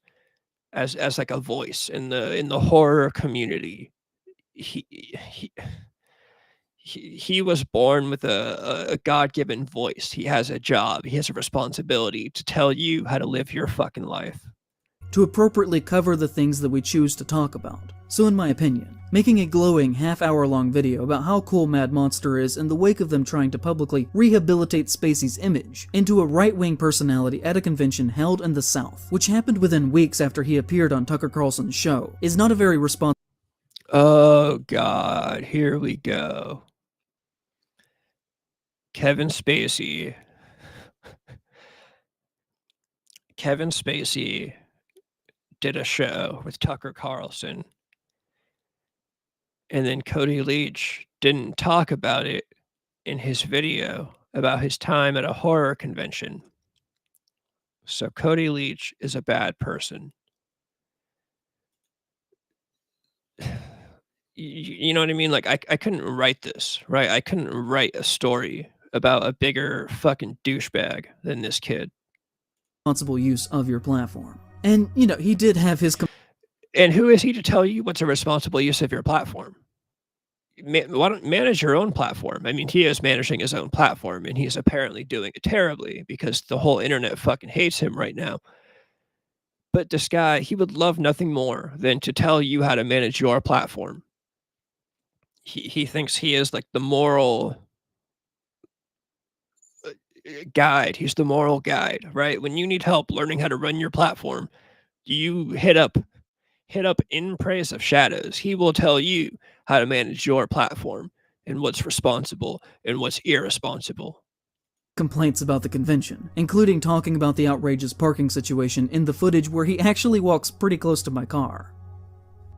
S1: as like a voice in the horror community. He was born with a God-given voice. He has a job. He has a responsibility to tell you how to live your fucking life.
S4: To appropriately cover the things that we choose to talk about. So in my opinion, making a glowing half-hour-long video about how cool Mad Monster is in the wake of them trying to publicly rehabilitate Spacey's image into a right-wing personality at a convention held in the South, which happened within weeks after he appeared on Tucker Carlson's show, is not a very responsible.
S1: Oh God, here we go. Kevin Spacey did a show with Tucker Carlson, and then Cody Leach didn't talk about it in his video about his time at a horror convention. So Cody Leach is a bad person. You know what I mean? Like I couldn't write this, right? I couldn't write a story about a bigger fucking douchebag than this kid.
S4: Responsible use of your platform. And, you know, he did have his...
S1: And who is he to tell you what's a responsible use of your platform? Why don't manage your own platform? I mean, he is managing his own platform, and he's apparently doing it terribly because the whole internet fucking hates him right now. But this guy, he would love nothing more than to tell you how to manage your platform. He thinks he is like the moral guide. He's the moral guide, right? When you need help learning how to run your platform, you hit up In Praise of Shadows. He will tell you how to manage your platform and what's responsible and what's irresponsible.
S4: Complaints about the convention, including talking about the outrageous parking situation in the footage where he actually walks pretty close to my car.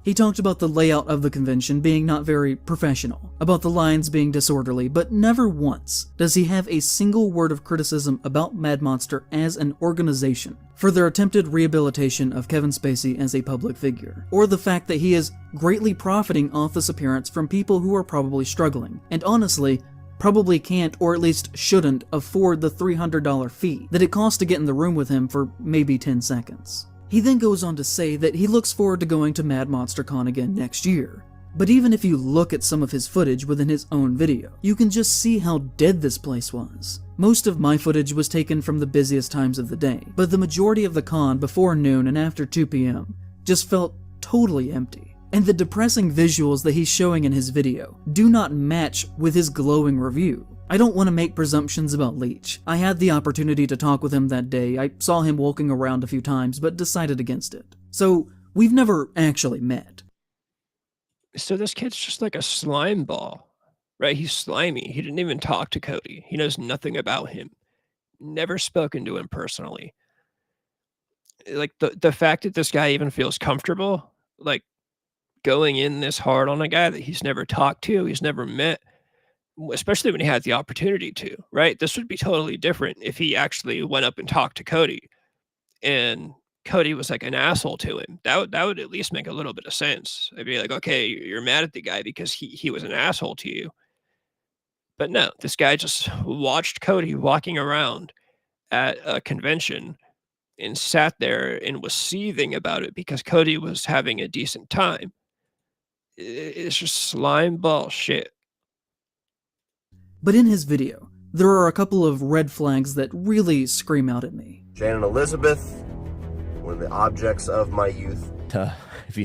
S4: He talked about the layout of the convention being not very professional, about the lines being disorderly, but never once does he have a single word of criticism about Mad Monster as an organization for their attempted rehabilitation of Kevin Spacey as a public figure, or the fact that he is greatly profiting off this appearance from people who are probably struggling, and honestly, probably can't or at least shouldn't afford the $300 fee that it costs to get in the room with him for maybe 10 seconds. He then goes on to say that he looks forward to going to Mad Monster Con again next year. But even if you look at some of his footage within his own video, you can just see how dead this place was. Most of my footage was taken from the busiest times of the day, but the majority of the con before noon and after 2 p.m. just felt totally empty. And the depressing visuals that he's showing in his video do not match with his glowing review. I don't want to make presumptions about Leach. I had the opportunity to talk with him that day. I saw him walking around a few times, but decided against it. So, we've never actually met.
S1: So this kid's just like a slime ball, right? He's slimy. He didn't even talk to Cody. He knows nothing about him. Never spoken to him personally. Like the fact that this guy even feels comfortable, like going in this hard on a guy that he's never talked to, he's never met, especially when he had the opportunity to, right? This would be totally different if he actually went up and talked to Cody and Cody was like an asshole to him. That would at least make a little bit of sense. I'd be like, okay, you're mad at the guy because he was an asshole to you. But no, this guy just watched Cody walking around at a convention and sat there and was seething about it because Cody was having a decent time. It's just slime ball shit.
S4: But in his video, there are a couple of red flags that really scream out at me.
S7: Jane and Elizabeth, one of the objects of my youth.
S6: If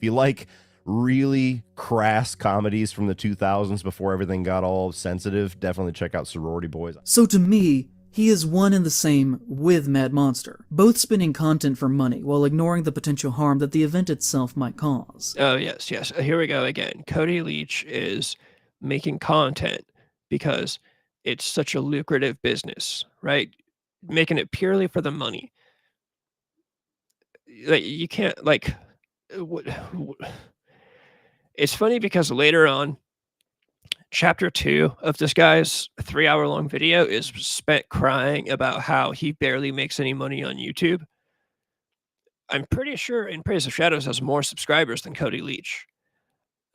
S6: you like really crass comedies from the 2000s before everything got all sensitive, definitely check out Sorority Boys.
S4: So to me, he is one and the same with Mad Monster, both spinning content for money while ignoring the potential harm that the event itself might cause.
S1: Oh, yes. Here we go again. Cody Leach is making content because it's such a lucrative business, right? Making it purely for the money. Like, you can't, like, it's funny because later on, chapter 2 of this guy's 3-hour-long video is spent crying about how he barely makes any money on YouTube. I'm pretty sure In Praise of Shadows has more subscribers than Cody Leach.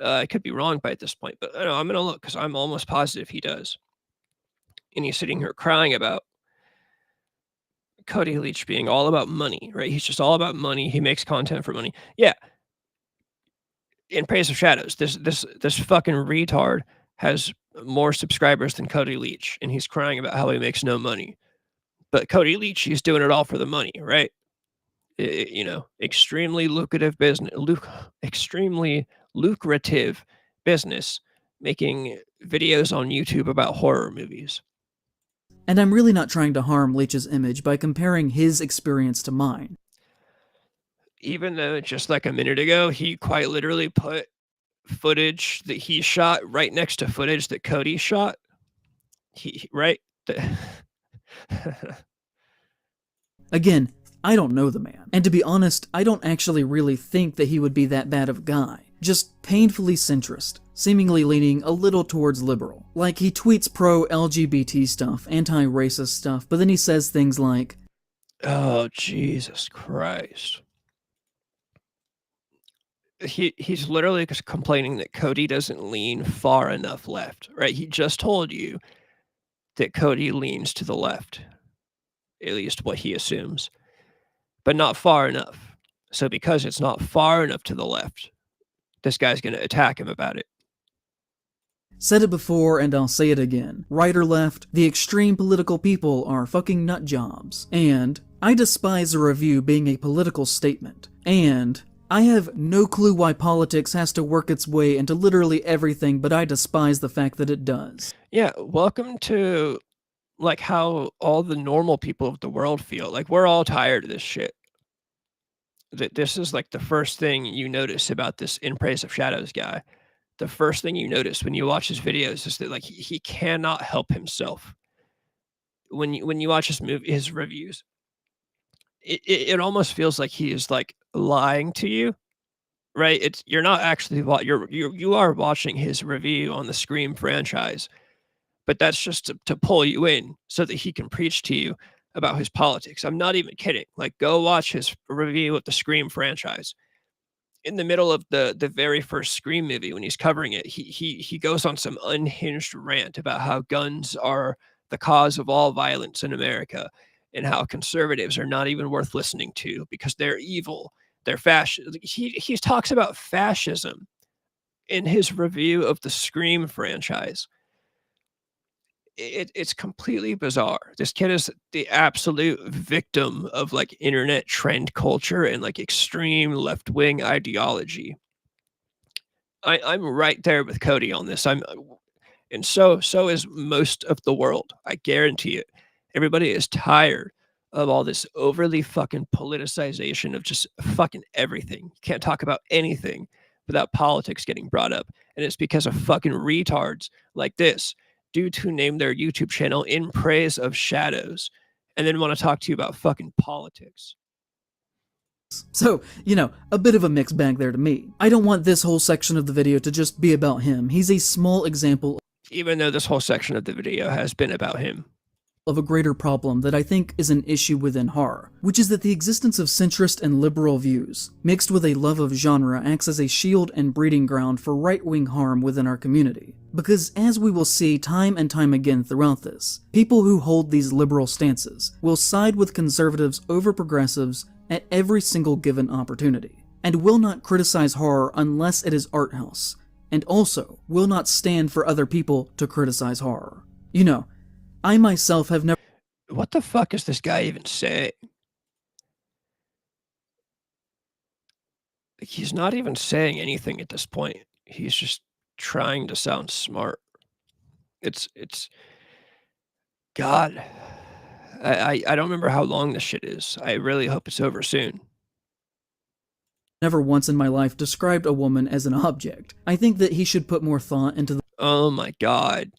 S1: I could be wrong by this point, but I don't know, I'm going to look because I'm almost positive he does. And he's sitting here crying about Cody Leach being all about money, right? He's just all about money. He makes content for money. Yeah. In Praise of Shadows, this fucking retard has more subscribers than Cody Leach, and he's crying about how he makes no money. But Cody Leach, he's doing it all for the money, right? Extremely lucrative business, extremely lucrative business, making videos on YouTube about horror movies.
S4: And I'm really not trying to harm Leach's image by comparing his experience to mine.
S1: Even though just like a minute ago, he quite literally put footage that he shot right next to footage that Cody shot. Right?
S4: Again, I don't know the man. And to be honest, I don't actually really think that he would be that bad of a guy. Just painfully centrist, seemingly leaning a little towards liberal. Like, he tweets pro-LGBT stuff, anti-racist stuff, but then he says things like,
S1: "Oh, Jesus Christ." He's literally just complaining that Cody doesn't lean far enough left, right? He just told you that Cody leans to the left, at least what he assumes, but not far enough. So because it's not far enough to the left, this guy's going to attack him about it.
S4: Said it before and I'll say it again. Right or left, the extreme political people are fucking nut jobs. And I despise a review being a political statement. And I have no clue why politics has to work its way into literally everything, but I despise the fact that it does.
S1: Yeah, welcome to like how all the normal people of the world feel. Like, we're all tired of this shit. That this is like the first thing you notice about this In Praise of Shadows guy. The first thing you notice when you watch his videos is that like he cannot help himself. When you watch his reviews, it almost feels like he is like lying to you, right? You're not actually you are watching his review on the Scream franchise, but that's just to pull you in so that he can preach to you about his politics. I'm not even kidding. Like, go watch his review of the Scream franchise. In the middle of the very first Scream movie, when he's covering it, he goes on some unhinged rant about how guns are the cause of all violence in America and how conservatives are not even worth listening to because they're evil, they're fascist. He talks about fascism in his review of the Scream franchise. It's completely bizarre. This kid is the absolute victim of like internet trend culture and like extreme left-wing ideology. I'm right there with Cody on this. And so is most of the world. I guarantee it. Everybody is tired of all this overly fucking politicization of just fucking everything. You can't talk about anything without politics getting brought up. And it's because of fucking retards like this, dudes who name their YouTube channel In Praise of Shadows and then want to talk to you about fucking politics.
S4: So, a bit of a mixed bag there to me. I don't want this whole section of the video to just be about him. He's a small example,
S1: even though this whole section of the video has been about him,
S4: of a greater problem that I think is an issue within horror, which is that the existence of centrist and liberal views, mixed with a love of genre, acts as a shield and breeding ground for right-wing harm within our community. Because as we will see time and time again throughout this, people who hold these liberal stances will side with conservatives over progressives at every single given opportunity, and will not criticize horror unless it is art house, and also will not stand for other people to criticize horror. I myself have never...
S1: What the fuck is this guy even saying? He's not even saying anything at this point. He's just trying to sound smart. It's God. I don't remember how long this shit is. I really hope it's over soon.
S4: Never once in my life described a woman as an object. I think that he should put more thought into the...
S1: Oh my God.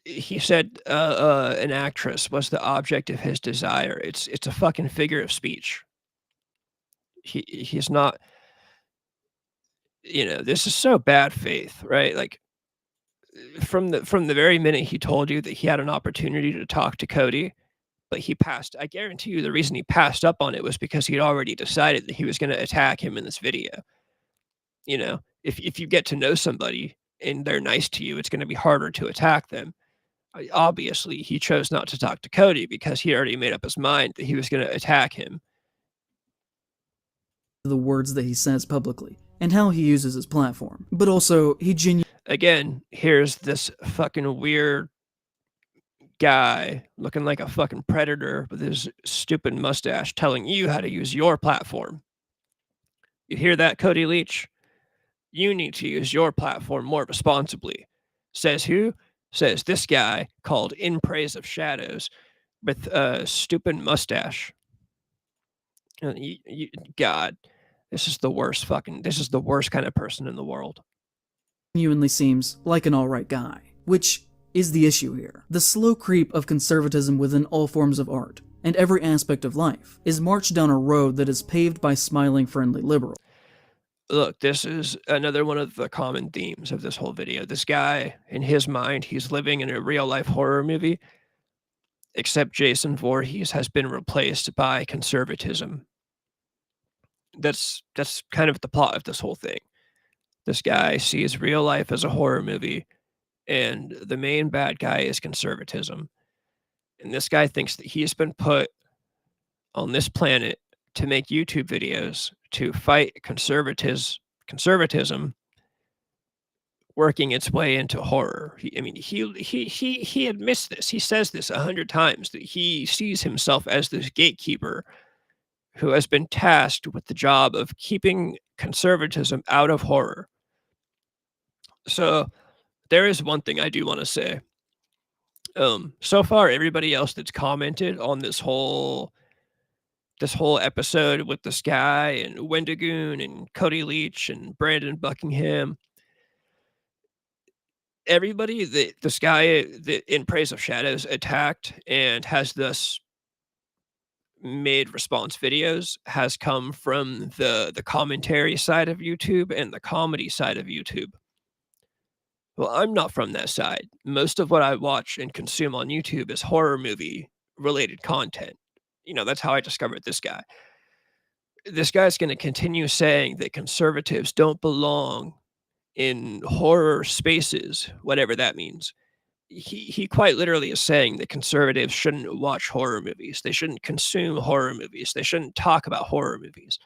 S1: He said an actress was the object of his desire. It's a fucking figure of speech. He's not, this is so bad faith, right? Like from the very minute he told you that he had an opportunity to talk to Cody, but he passed. I guarantee you the reason he passed up on it was because he'd already decided that he was going to attack him in this video. If you get to know somebody and they're nice to you, it's going to be harder to attack them. Obviously, he chose not to talk to Cody because he already made up his mind that he was going to attack him.
S4: The words that he says publicly, and how he uses his platform. But also, he genuinely...
S1: Again, here's this fucking weird guy looking like a fucking predator with his stupid mustache telling you how to use your platform. You hear that, Cody Leach? You need to use your platform more responsibly. Says who? Says this guy called In Praise of Shadows with a stupid mustache. God, this is the worst kind of person in the world.
S4: Genuinely seems like an alright guy, which is the issue here. The slow creep of conservatism within all forms of art and every aspect of life is marched down a road that is paved by smiling, friendly liberals.
S1: Look, this is another one of the common themes of this whole video. This guy, in his mind, he's living in a real-life horror movie, except Jason Voorhees has been replaced by conservatism. That's kind of the plot of this whole thing. This guy sees real life as a horror movie, and the main bad guy is conservatism. And this guy thinks that he's been put on this planet to make YouTube videos to fight conservatism working its way into horror. He admits this. He says this 100 times, that he sees himself as this gatekeeper who has been tasked with the job of keeping conservatism out of horror. So there is one thing I do want to say. So far, everybody else that's commented on this whole episode with this guy and Wendigoon and Cody Leach and Brandon Buckingham, everybody that this guy that In Praise of Shadows attacked and has thus made response videos has come from the commentary side of YouTube and the comedy side of YouTube. Well, I'm not from that side. Most of what I watch and consume on YouTube is horror movie related content. That's how I discovered this guy. This guy's going to continue saying that conservatives don't belong in horror spaces, whatever that means. He quite literally is saying that conservatives shouldn't watch horror movies. They shouldn't consume horror movies. They shouldn't talk about horror movies.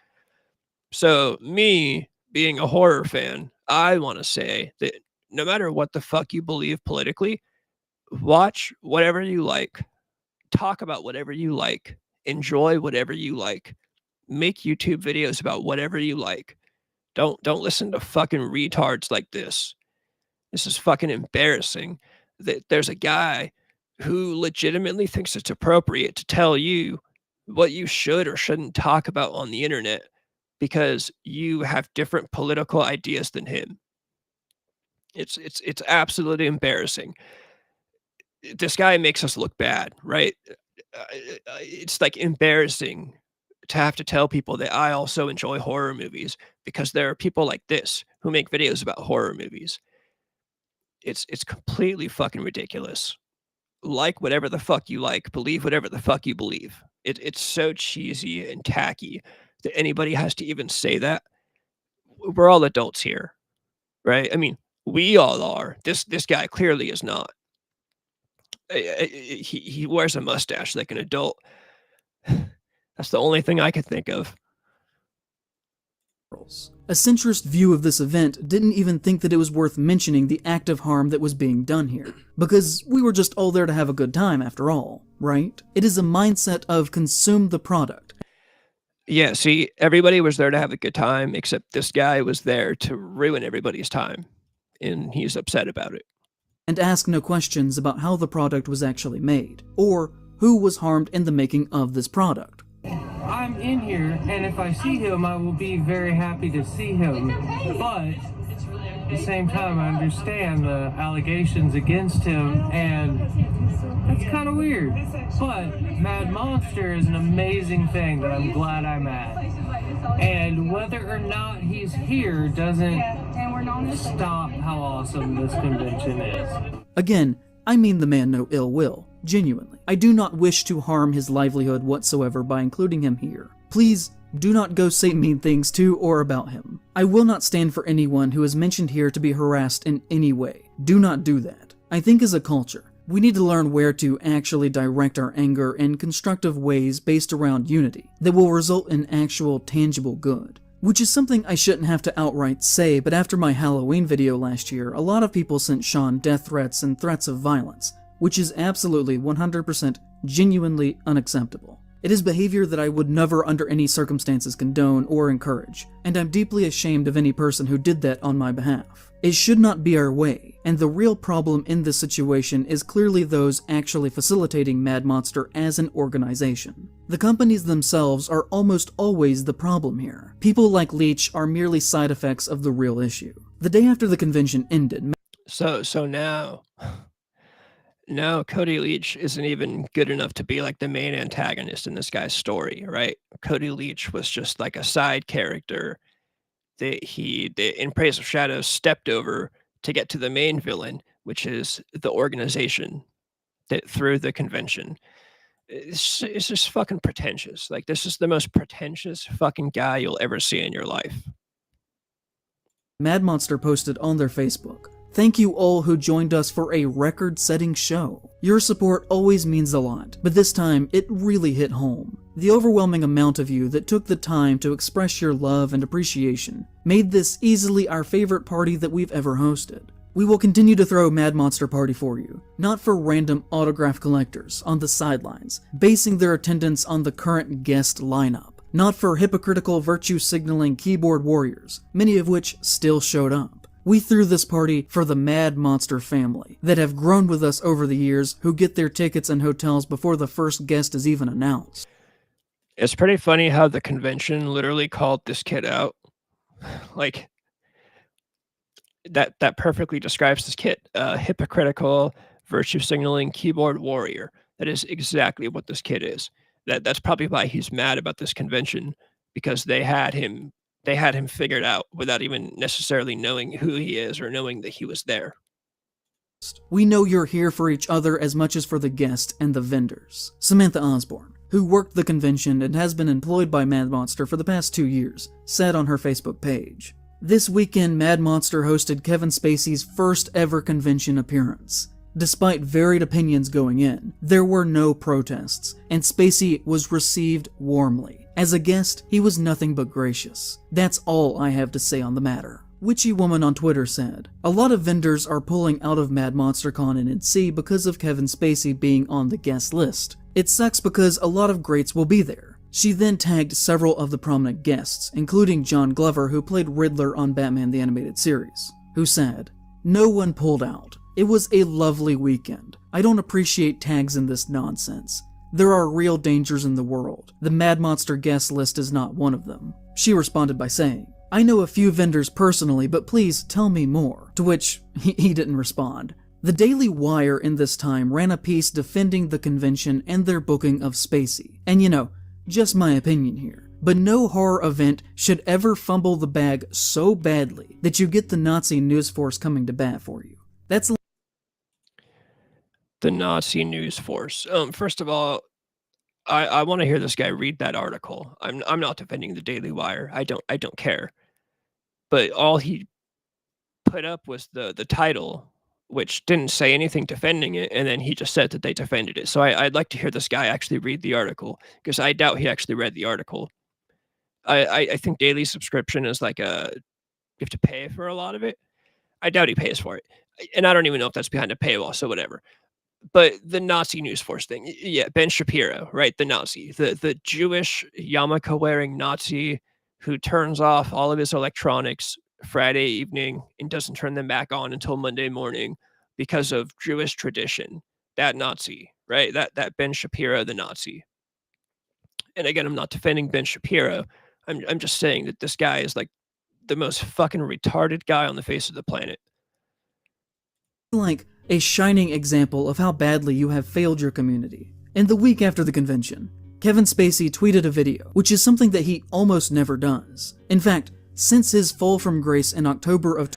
S1: So me, being a horror fan, I want to say that no matter what the fuck you believe politically, watch whatever you like, talk about whatever you like, enjoy whatever you like, make YouTube videos about whatever you like. Don't listen to fucking retards like this. This is fucking embarrassing that there's a guy who legitimately thinks it's appropriate to tell you what you should or shouldn't talk about on the internet because you have different political ideas than him. It's absolutely embarrassing. This guy makes us look bad, right? It's like embarrassing to have to tell people that I also enjoy horror movies because there are people like this who make videos about horror movies. It's completely fucking ridiculous. Like whatever the fuck you like, believe whatever the fuck you believe. It's so cheesy and tacky that anybody has to even say that. We're all adults here, right? I mean, we all are. This guy clearly is not. He wears a mustache like an adult. That's the only thing I could think of.
S4: A centrist view of this event didn't even think that it was worth mentioning the act of harm that was being done here, because we were just all there to have a good time after all, right? It is a mindset of consume the product.
S1: Yeah, see, everybody was there to have a good time, except this guy was there to ruin everybody's time, and he's upset about it.
S4: And ask no questions about how the product was actually made, or who was harmed in the making of this product.
S8: I'm in here, and if I see him, I will be very happy to see him. But at the same time, I understand the allegations against him, and that's kind of weird. But Mad Monster is an amazing thing that I'm glad I'm at. And whether or not he's here doesn't stop how awesome this convention is.
S4: Again, I mean the man no ill will. Genuinely. I do not wish to harm his livelihood whatsoever by including him here. Please, do not go say mean things to or about him. I will not stand for anyone who is mentioned here to be harassed in any way. Do not do that. I think as a culture, we need to learn where to actually direct our anger in constructive ways based around unity that will result in actual tangible good. Which is something I shouldn't have to outright say, but after my Halloween video last year, a lot of people sent Sean death threats and threats of violence, which is absolutely 100% genuinely unacceptable. It is behavior that I would never under any circumstances condone or encourage, and I'm deeply ashamed of any person who did that on my behalf. It should not be our way, and the real problem in this situation is clearly those actually facilitating Mad Monster as an organization. The companies themselves are almost always the problem here. People like Leech are merely side effects of the real issue. The day after the convention ended,
S1: So now Cody Leach isn't even good enough to be like the main antagonist in this guy's story, right? Cody Leach was just like a side character that in Praise of Shadows stepped over to get to the main villain, which is the organization that threw the convention. It's just fucking pretentious. Like, this is the most pretentious fucking guy you'll ever see in your life.
S4: Mad Monster posted on their Facebook, "Thank you all who joined us for a record-setting show. Your support always means a lot, but this time it really hit home. The overwhelming amount of you that took the time to express your love and appreciation made this easily our favorite party that we've ever hosted. We will continue to throw Mad Monster Party for you, not for random autograph collectors on the sidelines, basing their attendance on the current guest lineup, not for hypocritical virtue-signaling keyboard warriors, many of which still showed up. We threw this party for the Mad Monster family that have grown with us over the years, who get their tickets and hotels before the first guest is even announced."
S1: It's pretty funny how the convention literally called this kid out. Like, that perfectly describes this kid. Hypocritical, virtue-signaling keyboard warrior. That is exactly what this kid is. That's probably why he's mad about this convention, because they had him figured out without even necessarily knowing who he is or knowing that he was there.
S4: We know you're here for each other as much as for the guests and the vendors. Samantha Osborne, who worked the convention and has been employed by Mad Monster for the past 2 years, said on her Facebook page, "This weekend, Mad Monster hosted Kevin Spacey's first ever convention appearance. Despite varied opinions going in, there were no protests, and Spacey was received warmly. As a guest, he was nothing but gracious. That's all I have to say on the matter." Witchy Woman on Twitter said, "A lot of vendors are pulling out of Mad Monster Con in NC because of Kevin Spacey being on the guest list. It sucks because a lot of greats will be there. She then tagged several of the prominent guests, including John Glover, who played Riddler on Batman the Animated Series, who said, "No one pulled out. It was a lovely weekend. I don't appreciate tags in this nonsense. There are real dangers in the world. The Mad Monster guest list is not one of them." She responded by saying, "I know a few vendors personally, but please tell me more," to which he didn't respond. The Daily Wire in this time ran a piece defending the convention and their booking of Spacey. And just my opinion here, but no horror event should ever fumble the bag so badly that you get the Nazi news force coming to bat for you. That's
S1: The Nazi news force. First of all, I want to hear this guy read that article. I'm not defending the Daily Wire. I don't care. But all he put up was the title, which didn't say anything defending it, and then he just said that they defended it. So I'd like to hear this guy actually read the article, because I doubt he actually read the article. I think daily subscription is like you have to pay for a lot of it. I doubt he pays for it. And I don't even know if that's behind a paywall, so whatever. But the Nazi news force thing, yeah, Ben Shapiro, right? The Nazi, the Jewish yarmulke-wearing Nazi who turns off all of his electronics Friday evening and doesn't turn them back on until Monday morning because of Jewish tradition. That Nazi, right? That Ben Shapiro, the Nazi. And again, I'm not defending Ben Shapiro. I'm just saying that this guy is like the most fucking retarded guy on the face of the planet.
S4: like a shining example of how badly you have failed your community. And the week after the convention, Kevin Spacey tweeted a video, which is something that he almost never does. In fact, since his fall from grace in October of...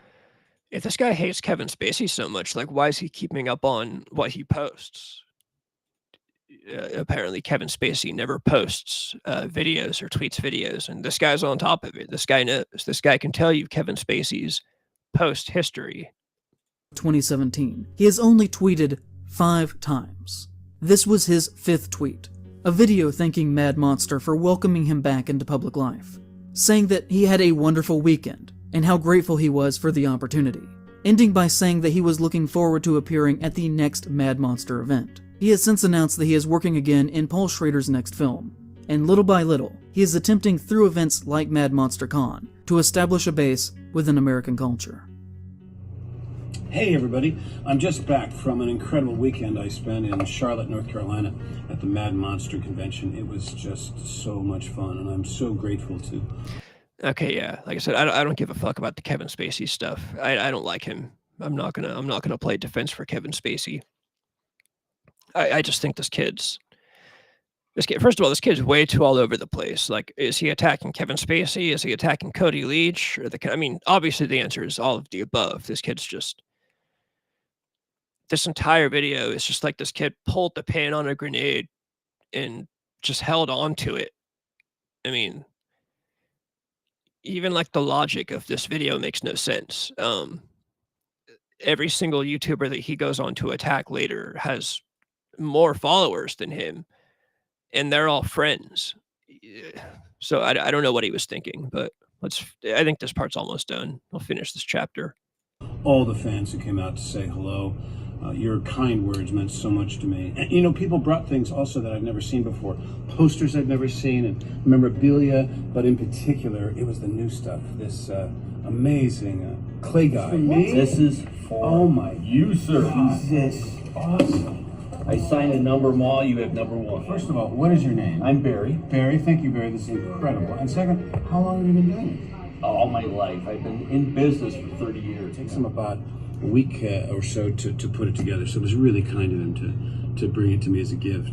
S1: If this guy hates Kevin Spacey so much, like, why is he keeping up on what he posts? Apparently Kevin Spacey never posts videos or tweets videos, and this guy's on top of it. This guy knows. This guy can tell you Kevin Spacey's post history.
S4: 2017. He has only tweeted 5 times. This was his 5th tweet, a video thanking Mad Monster for welcoming him back into public life, saying that he had a wonderful weekend and how grateful he was for the opportunity, ending by saying that he was looking forward to appearing at the next Mad Monster event. He has since announced that he is working again in Paul Schrader's next film, and little by little, he is attempting through events like Mad Monster Con to establish a base within American culture.
S5: Hey everybody, I'm just back from an incredible weekend I spent in Charlotte, North Carolina at the Mad Monster Convention. It was just so much fun, and I'm so grateful to...
S1: Okay, yeah, like I said, I don't give a fuck about the Kevin Spacey stuff. I don't like him. I'm not gonna play defense for Kevin Spacey. I just think this kid, first of all, this kid's way too all over the place. Like, is he attacking Kevin Spacey? Is he attacking Cody Leach? Or I mean, obviously the answer is all of the above. This kid's just... This entire video is just like this kid pulled the pin on a grenade and just held on to it. I mean, even like the logic of this video makes no sense. Every single YouTuber that he goes on to attack later has more followers than him, and they're all friends. So I don't know what he was thinking, but I think this part's almost done. I'll finish this chapter.
S5: All the fans who came out to say hello. Your kind words meant so much to me. And, you know, people brought things also that I've never seen before. Posters I've never seen and memorabilia, but in particular, it was the new stuff. This amazing clay guy.
S9: For me? This is for
S5: you, sir.
S9: This is awesome. I signed a number them all. You have number 1.
S5: First of all, what is your name?
S9: I'm Barry.
S5: Barry, thank you, Barry. This is incredible. And second, how long have you been doing it?
S9: All my life. I've been in business for 30 years.
S5: It takes them about a week or so to put it together, so it was really kind of them to bring it to me as a gift.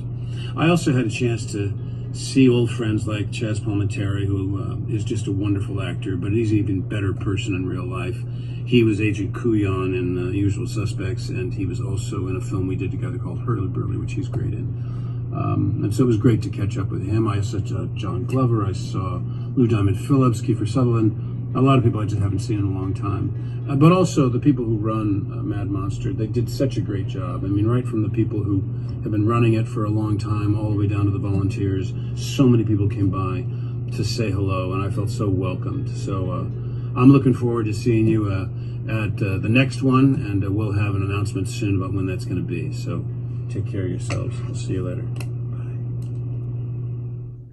S5: I also had a chance to see old friends like Chaz Palminteri, who is just a wonderful actor, but he's an even better person in real life. He was Agent Kuyon in Usual Suspects, and he was also in a film we did together called Hurly Burly, which he's great in. And so it was great to catch up with him. I saw John Glover, I saw Lou Diamond Phillips, Kiefer Sutherland, a lot of people I just haven't seen in a long time. But also the people who run Mad Monster, they did such a great job. I mean, right from the people who have been running it for a long time, all the way down to the volunteers, so many people came by to say hello, and I felt so welcomed. So I'm looking forward to seeing you at the next one, and we'll have an announcement soon about when that's going to be. So take care of yourselves. I'll see you later.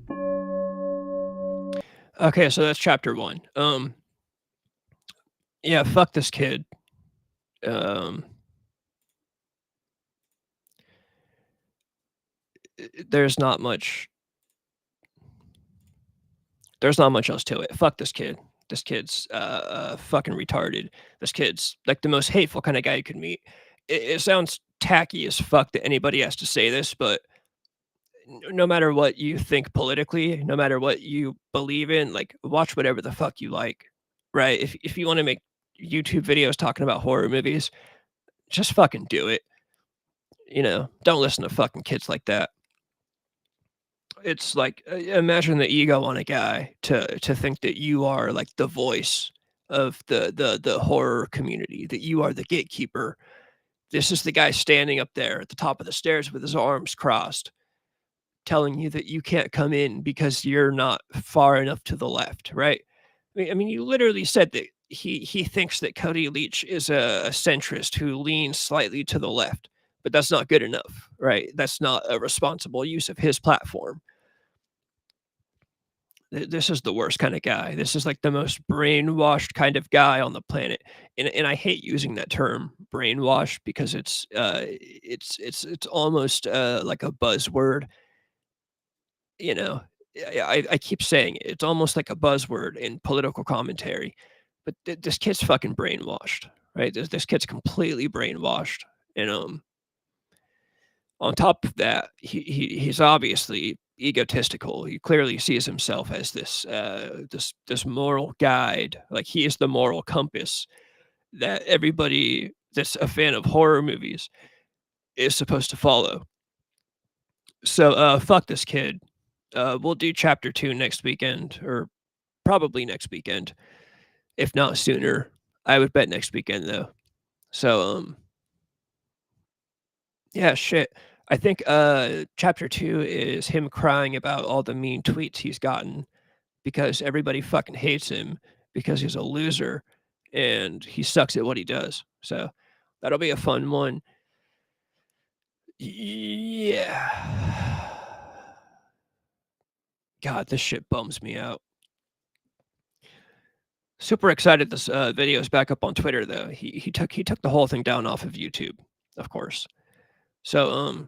S5: Bye.
S1: Okay, so that's chapter 1. Yeah, fuck this kid. Um, there's not much else to it. Fuck this kid. This kid's fucking retarded. This kid's like the most hateful kind of guy you could meet. It sounds tacky as fuck that anybody has to say this, but no matter what you think politically, no matter what you believe in, like watch whatever the fuck you like, right? If you want to make YouTube videos talking about horror movies, just fucking do it. You know, don't listen to fucking kids like that. It's like imagine the ego on a guy to think that you are like the voice of the horror community, that you are the gatekeeper. This is the guy standing up there at the top of the stairs with his arms crossed, telling you that you can't come in because you're not far enough to the left, right? I mean, you literally said that he thinks that Cody Leach is a centrist who leans slightly to the left, but that's not good enough, right? That's not a responsible use of his platform. This is the worst kind of guy. This is like the most brainwashed kind of guy on the planet, and I hate using that term brainwash because it's almost like a buzzword. You know, I keep saying it. It's almost like a buzzword in political commentary, but this kid's fucking brainwashed, right? This kid's completely brainwashed, and on top of that, he's obviously egotistical. He clearly sees himself as this moral guide, like he is the moral compass that everybody that's a fan of horror movies is supposed to follow. So fuck this kid. We'll do chapter 2 next weekend, or probably next weekend, if not sooner. I would bet next weekend though. So yeah, shit. I think chapter 2 is him crying about all the mean tweets he's gotten because everybody fucking hates him because he's a loser and he sucks at what he does. So that'll be a fun one. Yeah. God, this shit bums me out. Super excited this video is back up on Twitter though. He took the whole thing down off of YouTube, of course. So